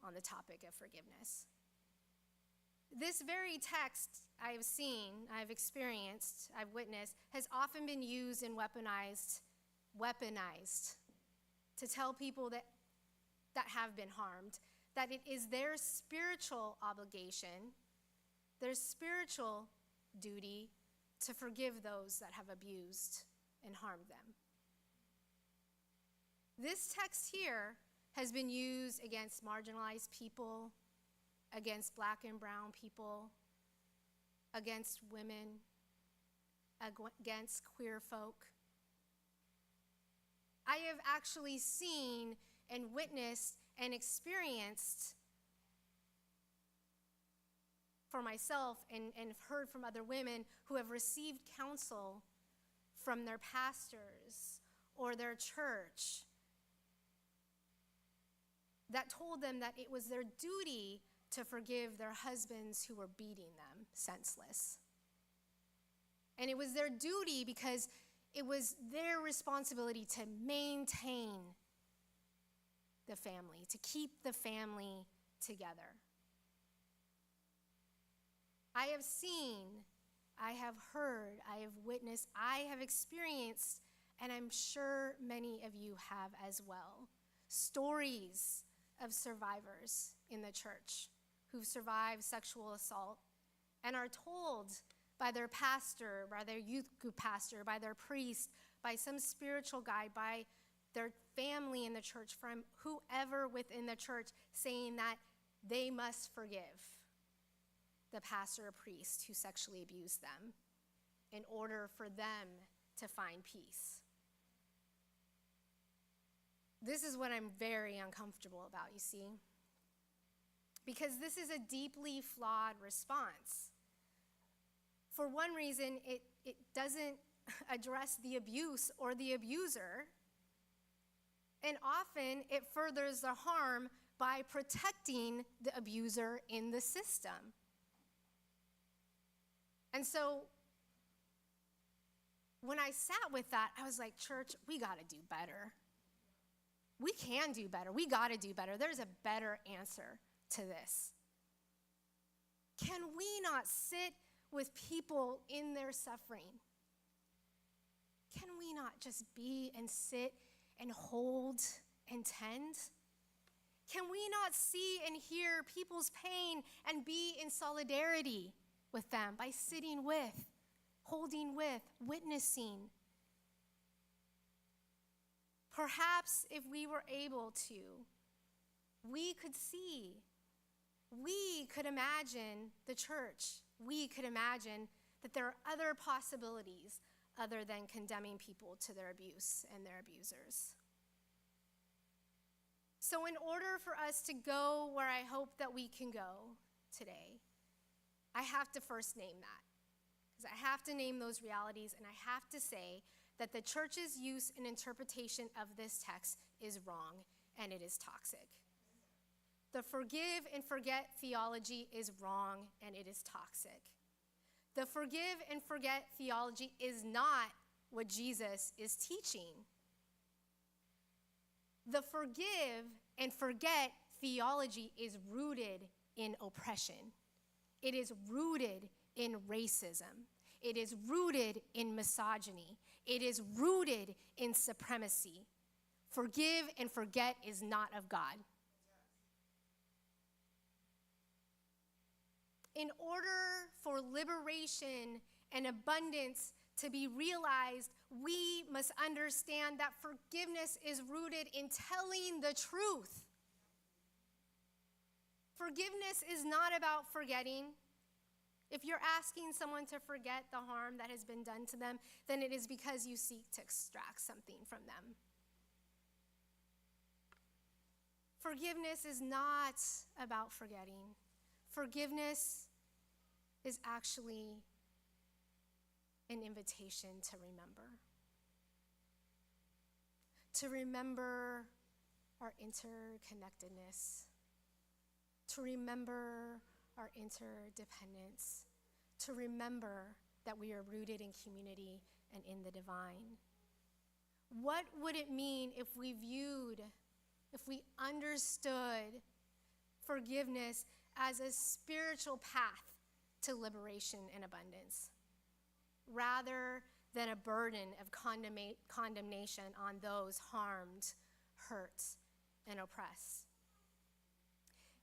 on the topic of forgiveness. This very text I've seen, I've experienced, I've witnessed, has often been used and weaponized to tell people that have been harmed, that it is their spiritual obligation, their spiritual duty to forgive those that have abused and harmed them. This text here has been used against marginalized people, against black and brown people, against women, against queer folk. I have actually seen and witnessed and experienced for myself and heard from other women who have received counsel from their pastors or their church that told them that it was their duty to forgive their husbands who were beating them senseless. And it was their duty because it was their responsibility to maintain the family, to keep the family together. I have seen, I have heard, I have witnessed, I have experienced, and I'm sure many of you have as well, stories of survivors in the church who've survived sexual assault and are told by their pastor, by their youth group pastor, by their priest, by some spiritual guide, by their family in the church, from whoever within the church, saying that they must forgive the pastor or priest who sexually abused them in order for them to find peace. This is what I'm very uncomfortable about, you see, because this is a deeply flawed response. For one reason, it doesn't address the abuse or the abuser, and often it furthers the harm by protecting the abuser in the system. And so when I sat with that, I was like, church, we gotta do better. We can do better. We gotta do better. There's a better answer to this. Can we not sit with people in their suffering? Can we not just be and sit and hold and tend? Can we not see and hear people's pain and be in solidarity with them by sitting with, holding with, witnessing? Perhaps if we were able to, we could see, we could imagine the church, we could imagine that there are other possibilities other than condemning people to their abuse and their abusers. So in order for us to go where I hope that we can go today, I have to first name that, because I have to name those realities, and I have to say that the church's use and interpretation of this text is wrong, and it is toxic. The forgive and forget theology is wrong, and it is toxic. The forgive and forget theology is not what Jesus is teaching. The forgive and forget theology is rooted in oppression. It is rooted in racism. It is rooted in misogyny. It is rooted in supremacy. Forgive and forget is not of God. In order for liberation and abundance to be realized, we must understand that forgiveness is rooted in telling the truth. Forgiveness is not about forgetting. If you're asking someone to forget the harm that has been done to them, then it is because you seek to extract something from them. Forgiveness is not about forgetting. Forgiveness is actually an invitation to remember. To remember our interconnectedness. To remember our interdependence. To remember that we are rooted in community and in the divine. What would it mean if we understood forgiveness as a spiritual path to liberation and abundance, rather than a burden of condemnation on those harmed, hurt, and oppressed?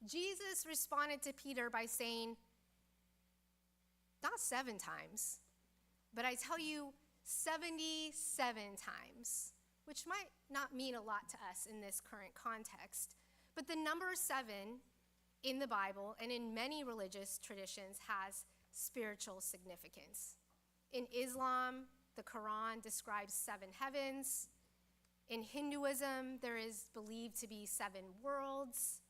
Jesus responded to Peter by saying, not 7 times, but I tell you 77 times, which might not mean a lot to us in this current context, but the number 7 in the Bible and in many religious traditions has spiritual significance. In Islam, the Quran describes 7 heavens. In Hinduism, there is believed to be 7 worlds,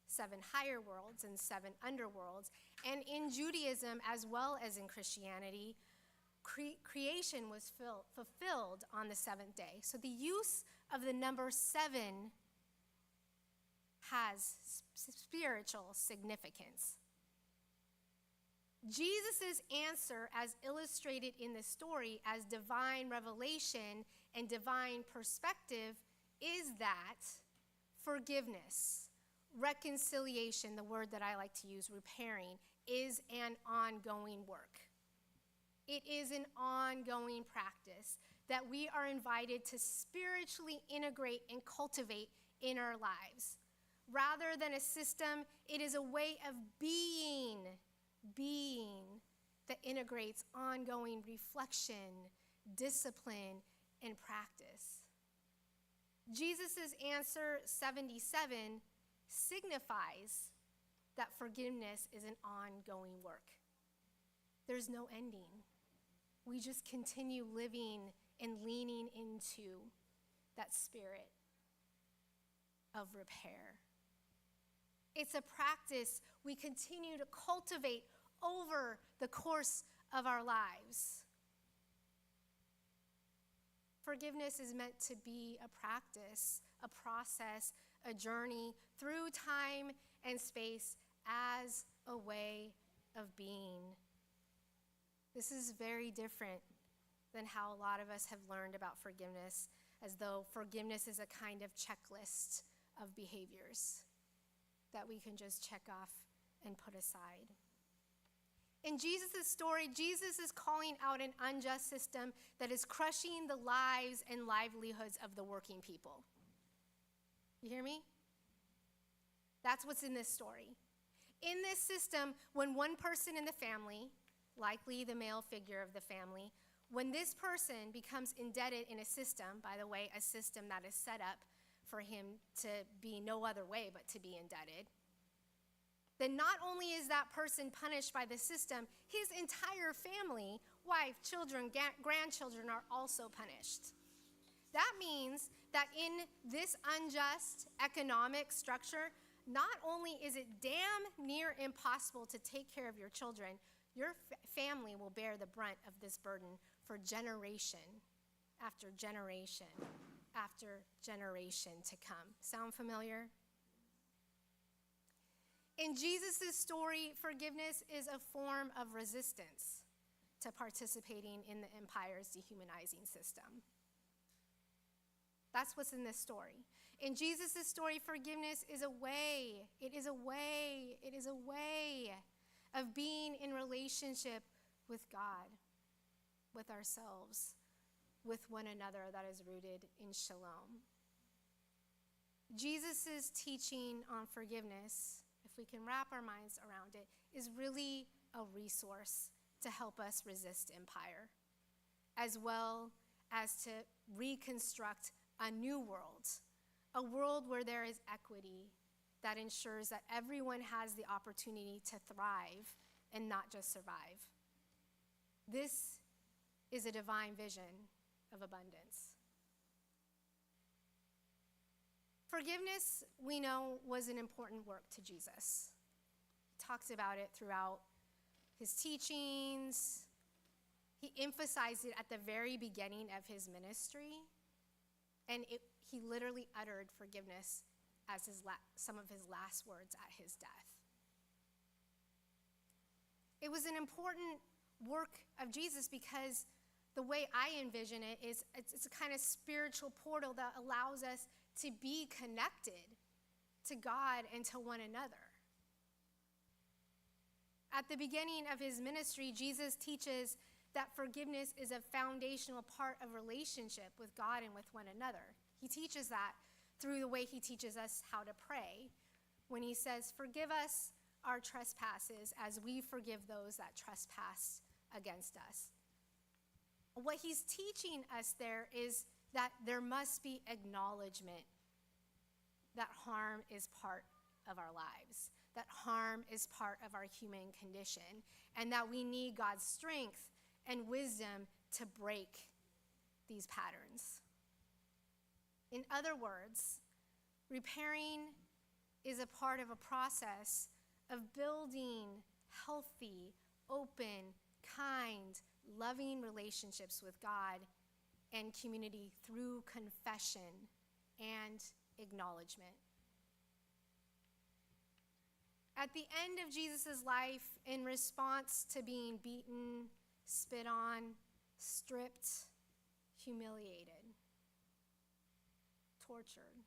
7 higher worlds and 7 underworlds. And in Judaism, as well as in Christianity, creation was fulfilled on the 7th day. So the use of the number 7 has spiritual significance. Jesus' answer, as illustrated in the story as divine revelation and divine perspective, is that forgiveness, reconciliation, the word that I like to use, repairing, is an ongoing work. It is an ongoing practice that we are invited to spiritually integrate and cultivate in our lives. Rather than a system, it is a way of being that integrates ongoing reflection, discipline, and practice. Jesus' answer 77 signifies that forgiveness is an ongoing work. There's no ending. We just continue living and leaning into that spirit of repair. It's a practice we continue to cultivate over the course of our lives. Forgiveness is meant to be a practice, a process, a journey through time and space as a way of being. This is very different than how a lot of us have learned about forgiveness, as though forgiveness is a kind of checklist of behaviors that we can just check off and put aside. In Jesus' story, Jesus is calling out an unjust system that is crushing the lives and livelihoods of the working people. You hear me? That's what's in this story. In this system, when one person in the family, likely the male figure of the family, when this person becomes indebted in a system, by the way, a system that is set up for him to be no other way but to be indebted, then not only is that person punished by the system, his entire family, wife, children, grandchildren, are also punished. That means that in this unjust economic structure, not only is it damn near impossible to take care of your children, your family will bear the brunt of this burden for generation after generation after generation to come. Sound familiar? In Jesus' story, forgiveness is a form of resistance to participating in the empire's dehumanizing system. That's what's in this story. In Jesus' story, forgiveness is a way. It is a way of being in relationship with God, with ourselves, with one another that is rooted in shalom. Jesus' teaching on forgiveness, if we can wrap our minds around it, is really a resource to help us resist empire, as well as to reconstruct a new world, a world where there is equity that ensures that everyone has the opportunity to thrive and not just survive. This is a divine vision of abundance. Forgiveness, we know, was an important work to Jesus. He talks about it throughout his teachings. He emphasized it at the very beginning of his ministry, and he literally uttered forgiveness as some of his last words at his death. It was an important work of Jesus because the way I envision it is it's a kind of spiritual portal that allows us to be connected to God and to one another. At the beginning of his ministry, Jesus teaches that forgiveness is a foundational part of relationship with God and with one another. He teaches that through the way he teaches us how to pray when he says, "Forgive us our trespasses as we forgive those that trespass against us." What he's teaching us there is that there must be acknowledgement that harm is part of our lives, that harm is part of our human condition, and that we need God's strength and wisdom to break these patterns. In other words, repairing is a part of a process of building healthy, open, kind, loving relationships with God and community through confession and acknowledgement. At the end of Jesus' life, in response to being beaten, spit on, stripped, humiliated, tortured,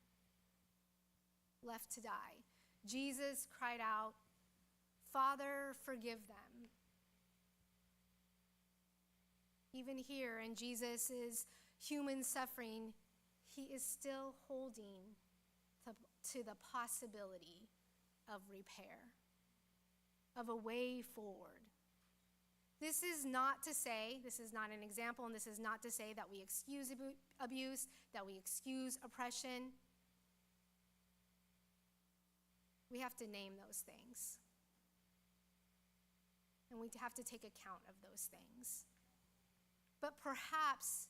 left to die, Jesus cried out, "Father, forgive them." Even here in Jesus' human suffering, he is still holding to the possibility of repair, of a way forward. This is not to say, this is not an example, and this is not to say that we excuse abuse, that we excuse oppression. We have to name those things. And we have to take account of those things. But perhaps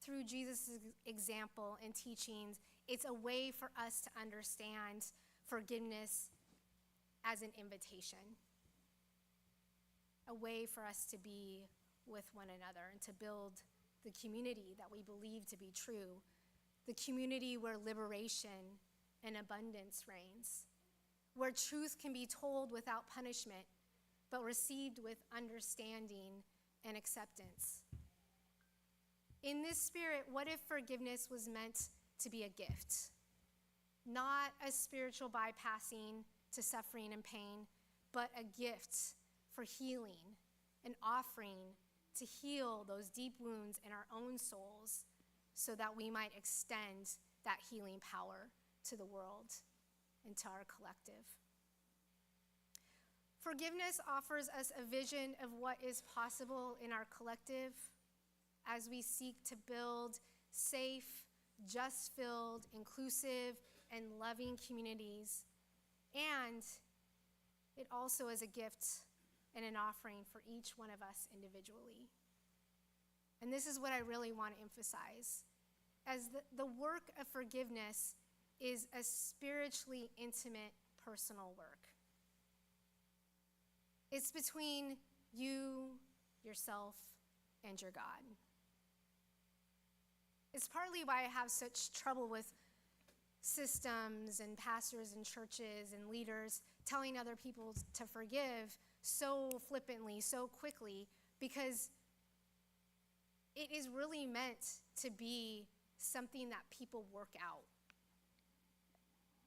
through Jesus' example and teachings, it's a way for us to understand forgiveness as an invitation, a way for us to be with one another and to build the community that we believe to be true, the community where liberation and abundance reigns, where truth can be told without punishment, but received with understanding and acceptance. In this spirit, what if forgiveness was meant to be a gift? Not a spiritual bypassing to suffering and pain, but a gift for healing, an offering to heal those deep wounds in our own souls so that we might extend that healing power to the world and to our collective. Forgiveness offers us a vision of what is possible in our collective as we seek to build safe, just-filled, inclusive, and loving communities. And it also is a gift and an offering for each one of us individually. And this is what I really want to emphasize, as the work of forgiveness is a spiritually intimate, personal work. It's between you, yourself, and your God. It's partly why I have such trouble with systems and pastors and churches and leaders telling other people to forgive so flippantly, so quickly, because it is really meant to be something that people work out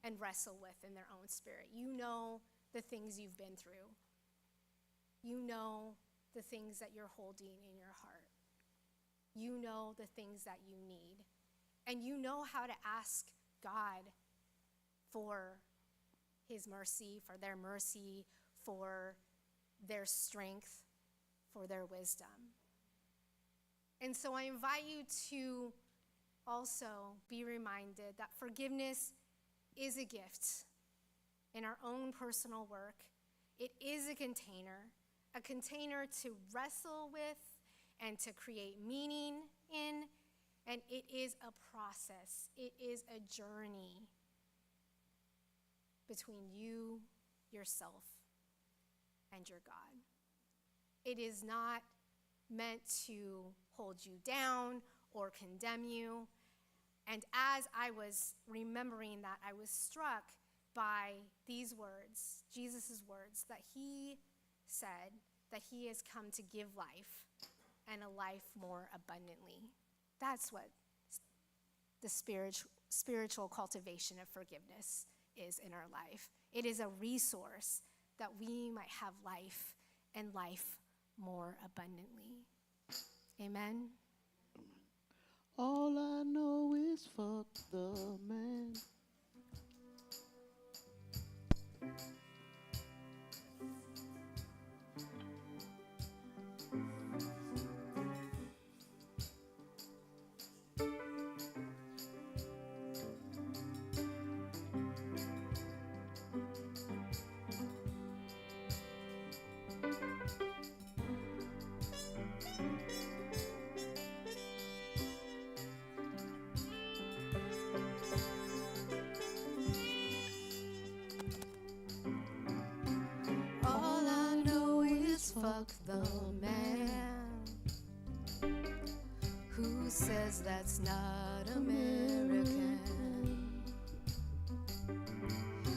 and wrestle with in their own spirit. You know the things you've been through. You know the things that you're holding in your heart. You know the things that you need. And you know how to ask God for his mercy, for their mercy, for their strength for their wisdom. And so I invite you to also be reminded that forgiveness is a gift in our own personal work. It is a container to wrestle with and to create meaning in, and it is a process. It is a journey between you, yourself, and your God. It is not meant to hold you down or condemn you. And as I was remembering that, I was struck by these words, Jesus' words, that he said that he has come to give life and a life more abundantly. That's what the spiritual cultivation of forgiveness is in our life. It is a resource that we might have life and life more abundantly. Amen. All I know is fuck the man. All I know is fuck the man who says that's not American.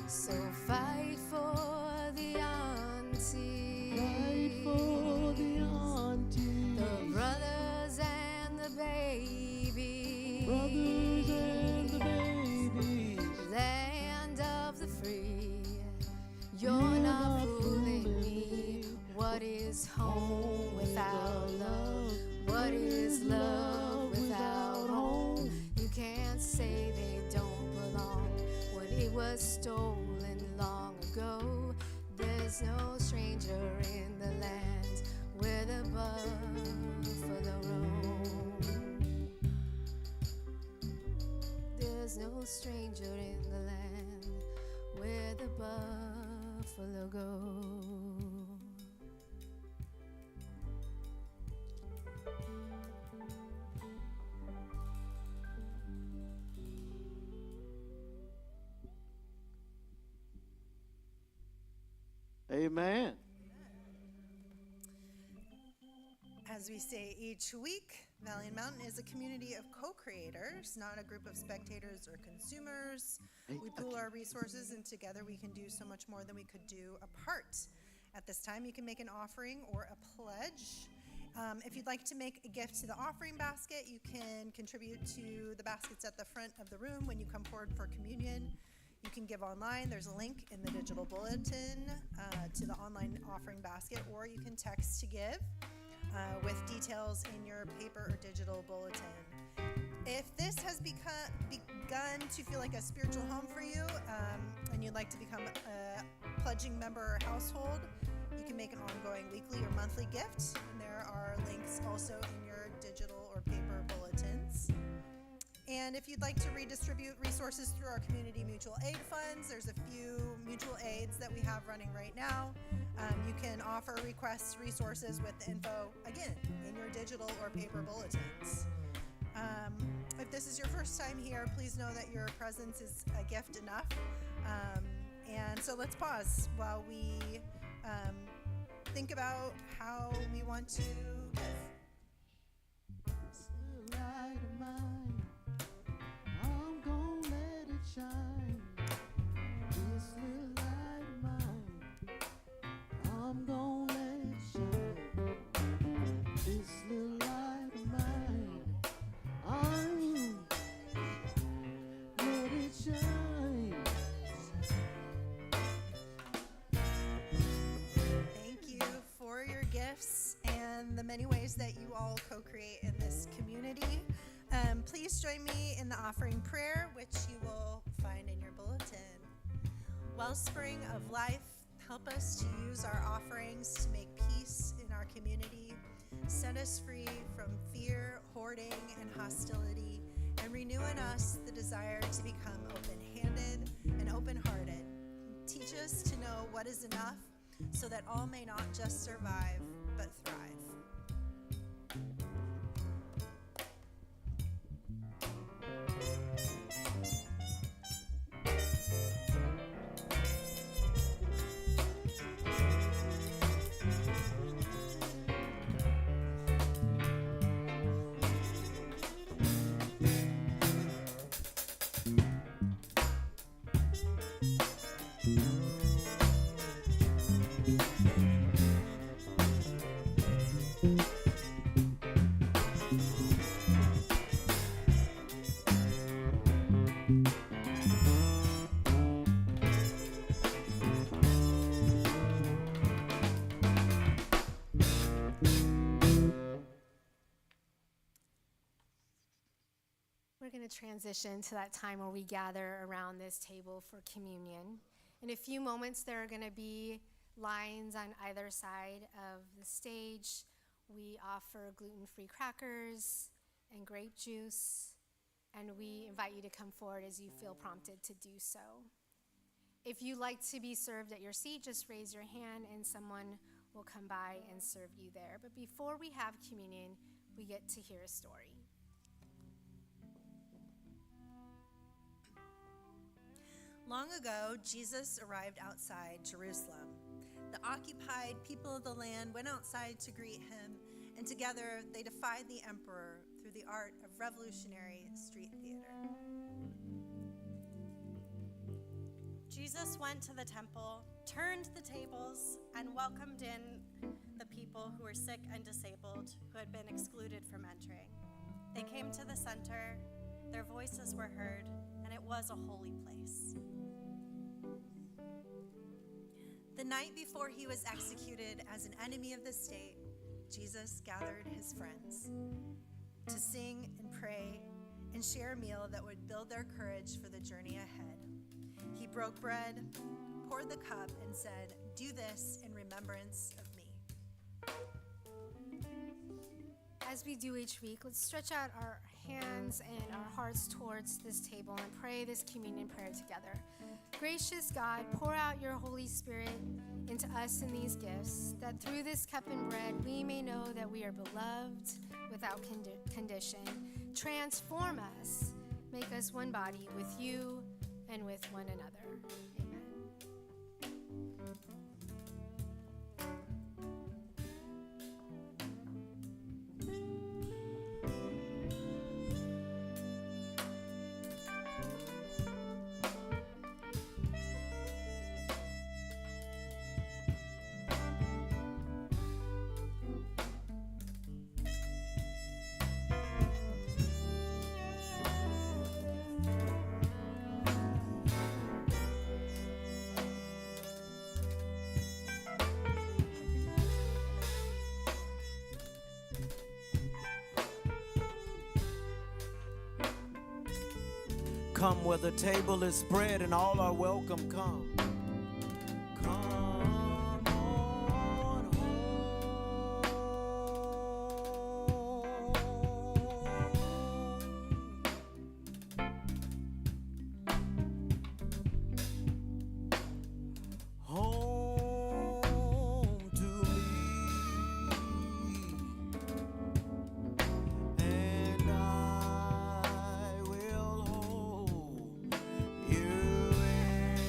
So fight for the auntie, Fight for the auntie, the brothers and the babies, brothers and the babies. land of the free. You're not fooling me. What is home without love? What is love without home? You can't say they don't belong when it was stolen long ago. There's no stranger in the land where the buffalo roam. There's no stranger in the land where the buffalo go. Amen. As we say each week, Valley and Mountain is a community of co-creators, not a group of spectators or consumers. We pool our resources, and together we can do so much more than we could do apart. At this time, you can make an offering or a pledge. If you'd like to make a gift to the offering basket, you can contribute to the baskets at the front of the room when you come forward for communion. You can give online. There's a link in the digital bulletin to the online offering basket, or you can text to give with details in your paper or digital bulletin. If this has begun to feel like a spiritual home for you, and you'd like to become a pledging member or household, you can make an ongoing weekly or monthly gift. And there are links also in your digital or paper bulletins. And if you'd like to redistribute resources through our community mutual aid funds, there's a few mutual aids that we have running right now. You can offer requests resources with the info, again, in your digital or paper bulletins. If this is your first time here, please know that your presence is a gift enough. And so let's pause while we think about how we want to give. This little light of mine, I'm gonna let it shine. This little light of mine, I'm gonna let it shine. This little light of mine, I'm let it shine. Thank you for your gifts and the many ways that you all co-create in this community. Please join me in the offering prayer, which you will find in your bulletin. Wellspring of life, Help us to use our offerings to make peace in our community, set us free from fear, hoarding, and hostility, and renew in us the desire to become open-handed and open-hearted. Teach us to know what is enough so that all may not just survive, but thrive. We're going to transition to that time where we gather around this table for communion. In a few moments, there are going to be lines on either side of the stage. We offer gluten-free crackers and grape juice, and we invite you to come forward as you feel prompted to do so. If you'd like to be served at your seat, just raise your hand and someone will come by and serve you there. But before we have communion, we get to hear a story. Long ago, Jesus arrived outside Jerusalem. The occupied people of the land went outside to greet him, and together they defied the emperor through the art of revolutionary street theater. Jesus went to the temple, turned the tables, and welcomed in the people who were sick and disabled, who had been excluded from entering. They came to the center, their voices were heard, and it was a holy place. The night before he was executed as an enemy of the state, Jesus gathered his friends to sing and pray and share a meal that would build their courage for the journey ahead. He broke bread, poured the cup, and said, "Do this in remembrance of me." As we do each week, let's stretch out our hands and our hearts towards this table and pray this communion prayer together. Gracious God, pour out your Holy Spirit into us in these gifts, that through this cup and bread we may know that we are beloved without condition. Transform us, make us one body with you and with one another. Amen. Come where the table is spread and all are welcome. Come. Come on home. Home to me. And I will hold you in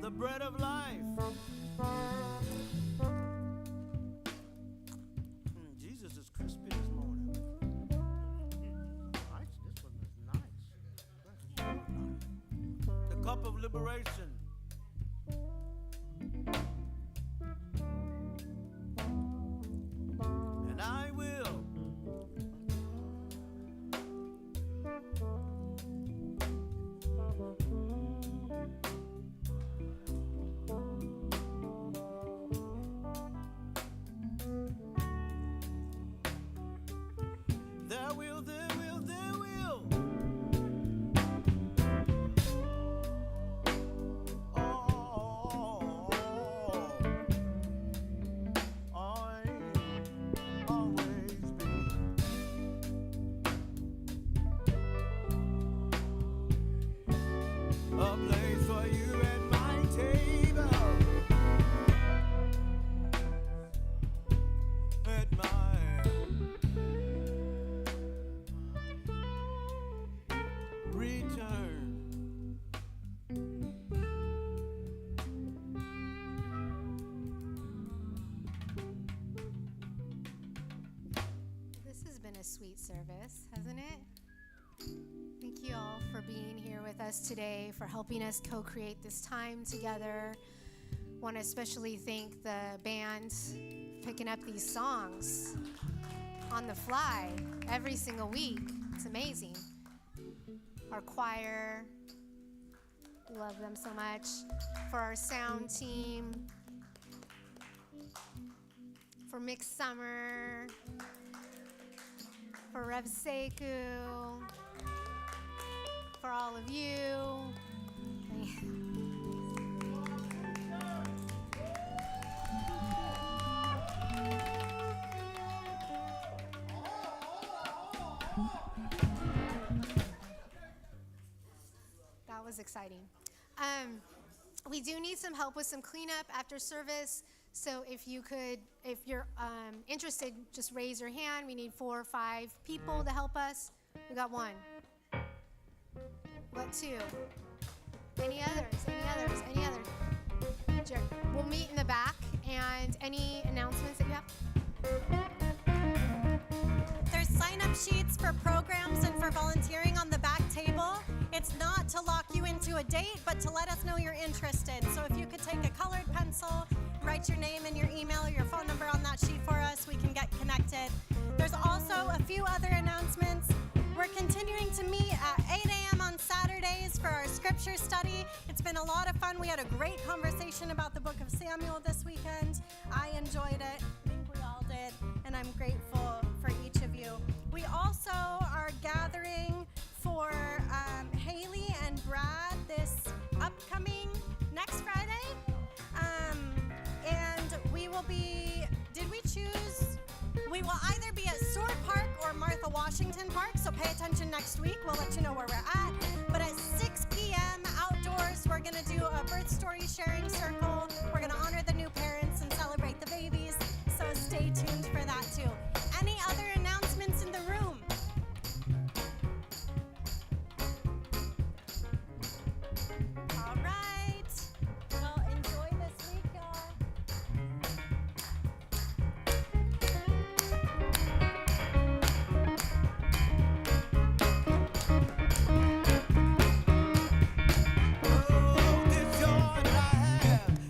The bread of life. Jesus is crispy this morning. Nice. This one is nice. The cup of liberation. And I will. There will. Oh, I always be a place for you at my table. At my return. This has been a sweet service, hasn't it? Thank you all for being here with us today, for helping us co-create this time together. Want to especially thank the band picking up these songs on the fly every single week. It's amazing. Our choir, love them so much. For our sound team, for Mick Summer, for Rev Sekou, for all of you. That was exciting. We do need some help with some cleanup after service. So if you're interested, just raise your hand. We need 4 or 5 people to help us. We got 1. What 2? Any others? Sure. We'll meet in the back. And any announcements that you have? There's sign-up sheets for programs and for volunteering on the back table. It's not to lock you into a date, but to let us know you're interested. So if you could take a colored pencil, write your name and your email or your phone number on that sheet for us, we can get connected. There's also a few other announcements. We're continuing to meet at 8 a.m. on Saturdays for our scripture study. It's been a lot of fun. We had a great conversation about the book of Samuel this weekend. I enjoyed it. I think we all did. And I'm grateful for each of you. We also are gathering for Haley and Brad this upcoming next Friday. And we will be, we will either be at Seward Park or Martha Washington Park, so pay attention next week. We'll let you know where we're at. But at 6 p.m. outdoors, we're going to do a birth story sharing circle. We're going to honor the new parents and celebrate the babies, so stay tuned for that too. Any other announcements in the room? All right. Well, enjoy this week, y'all. Oh, this joy that I have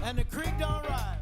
and the creek don't rise.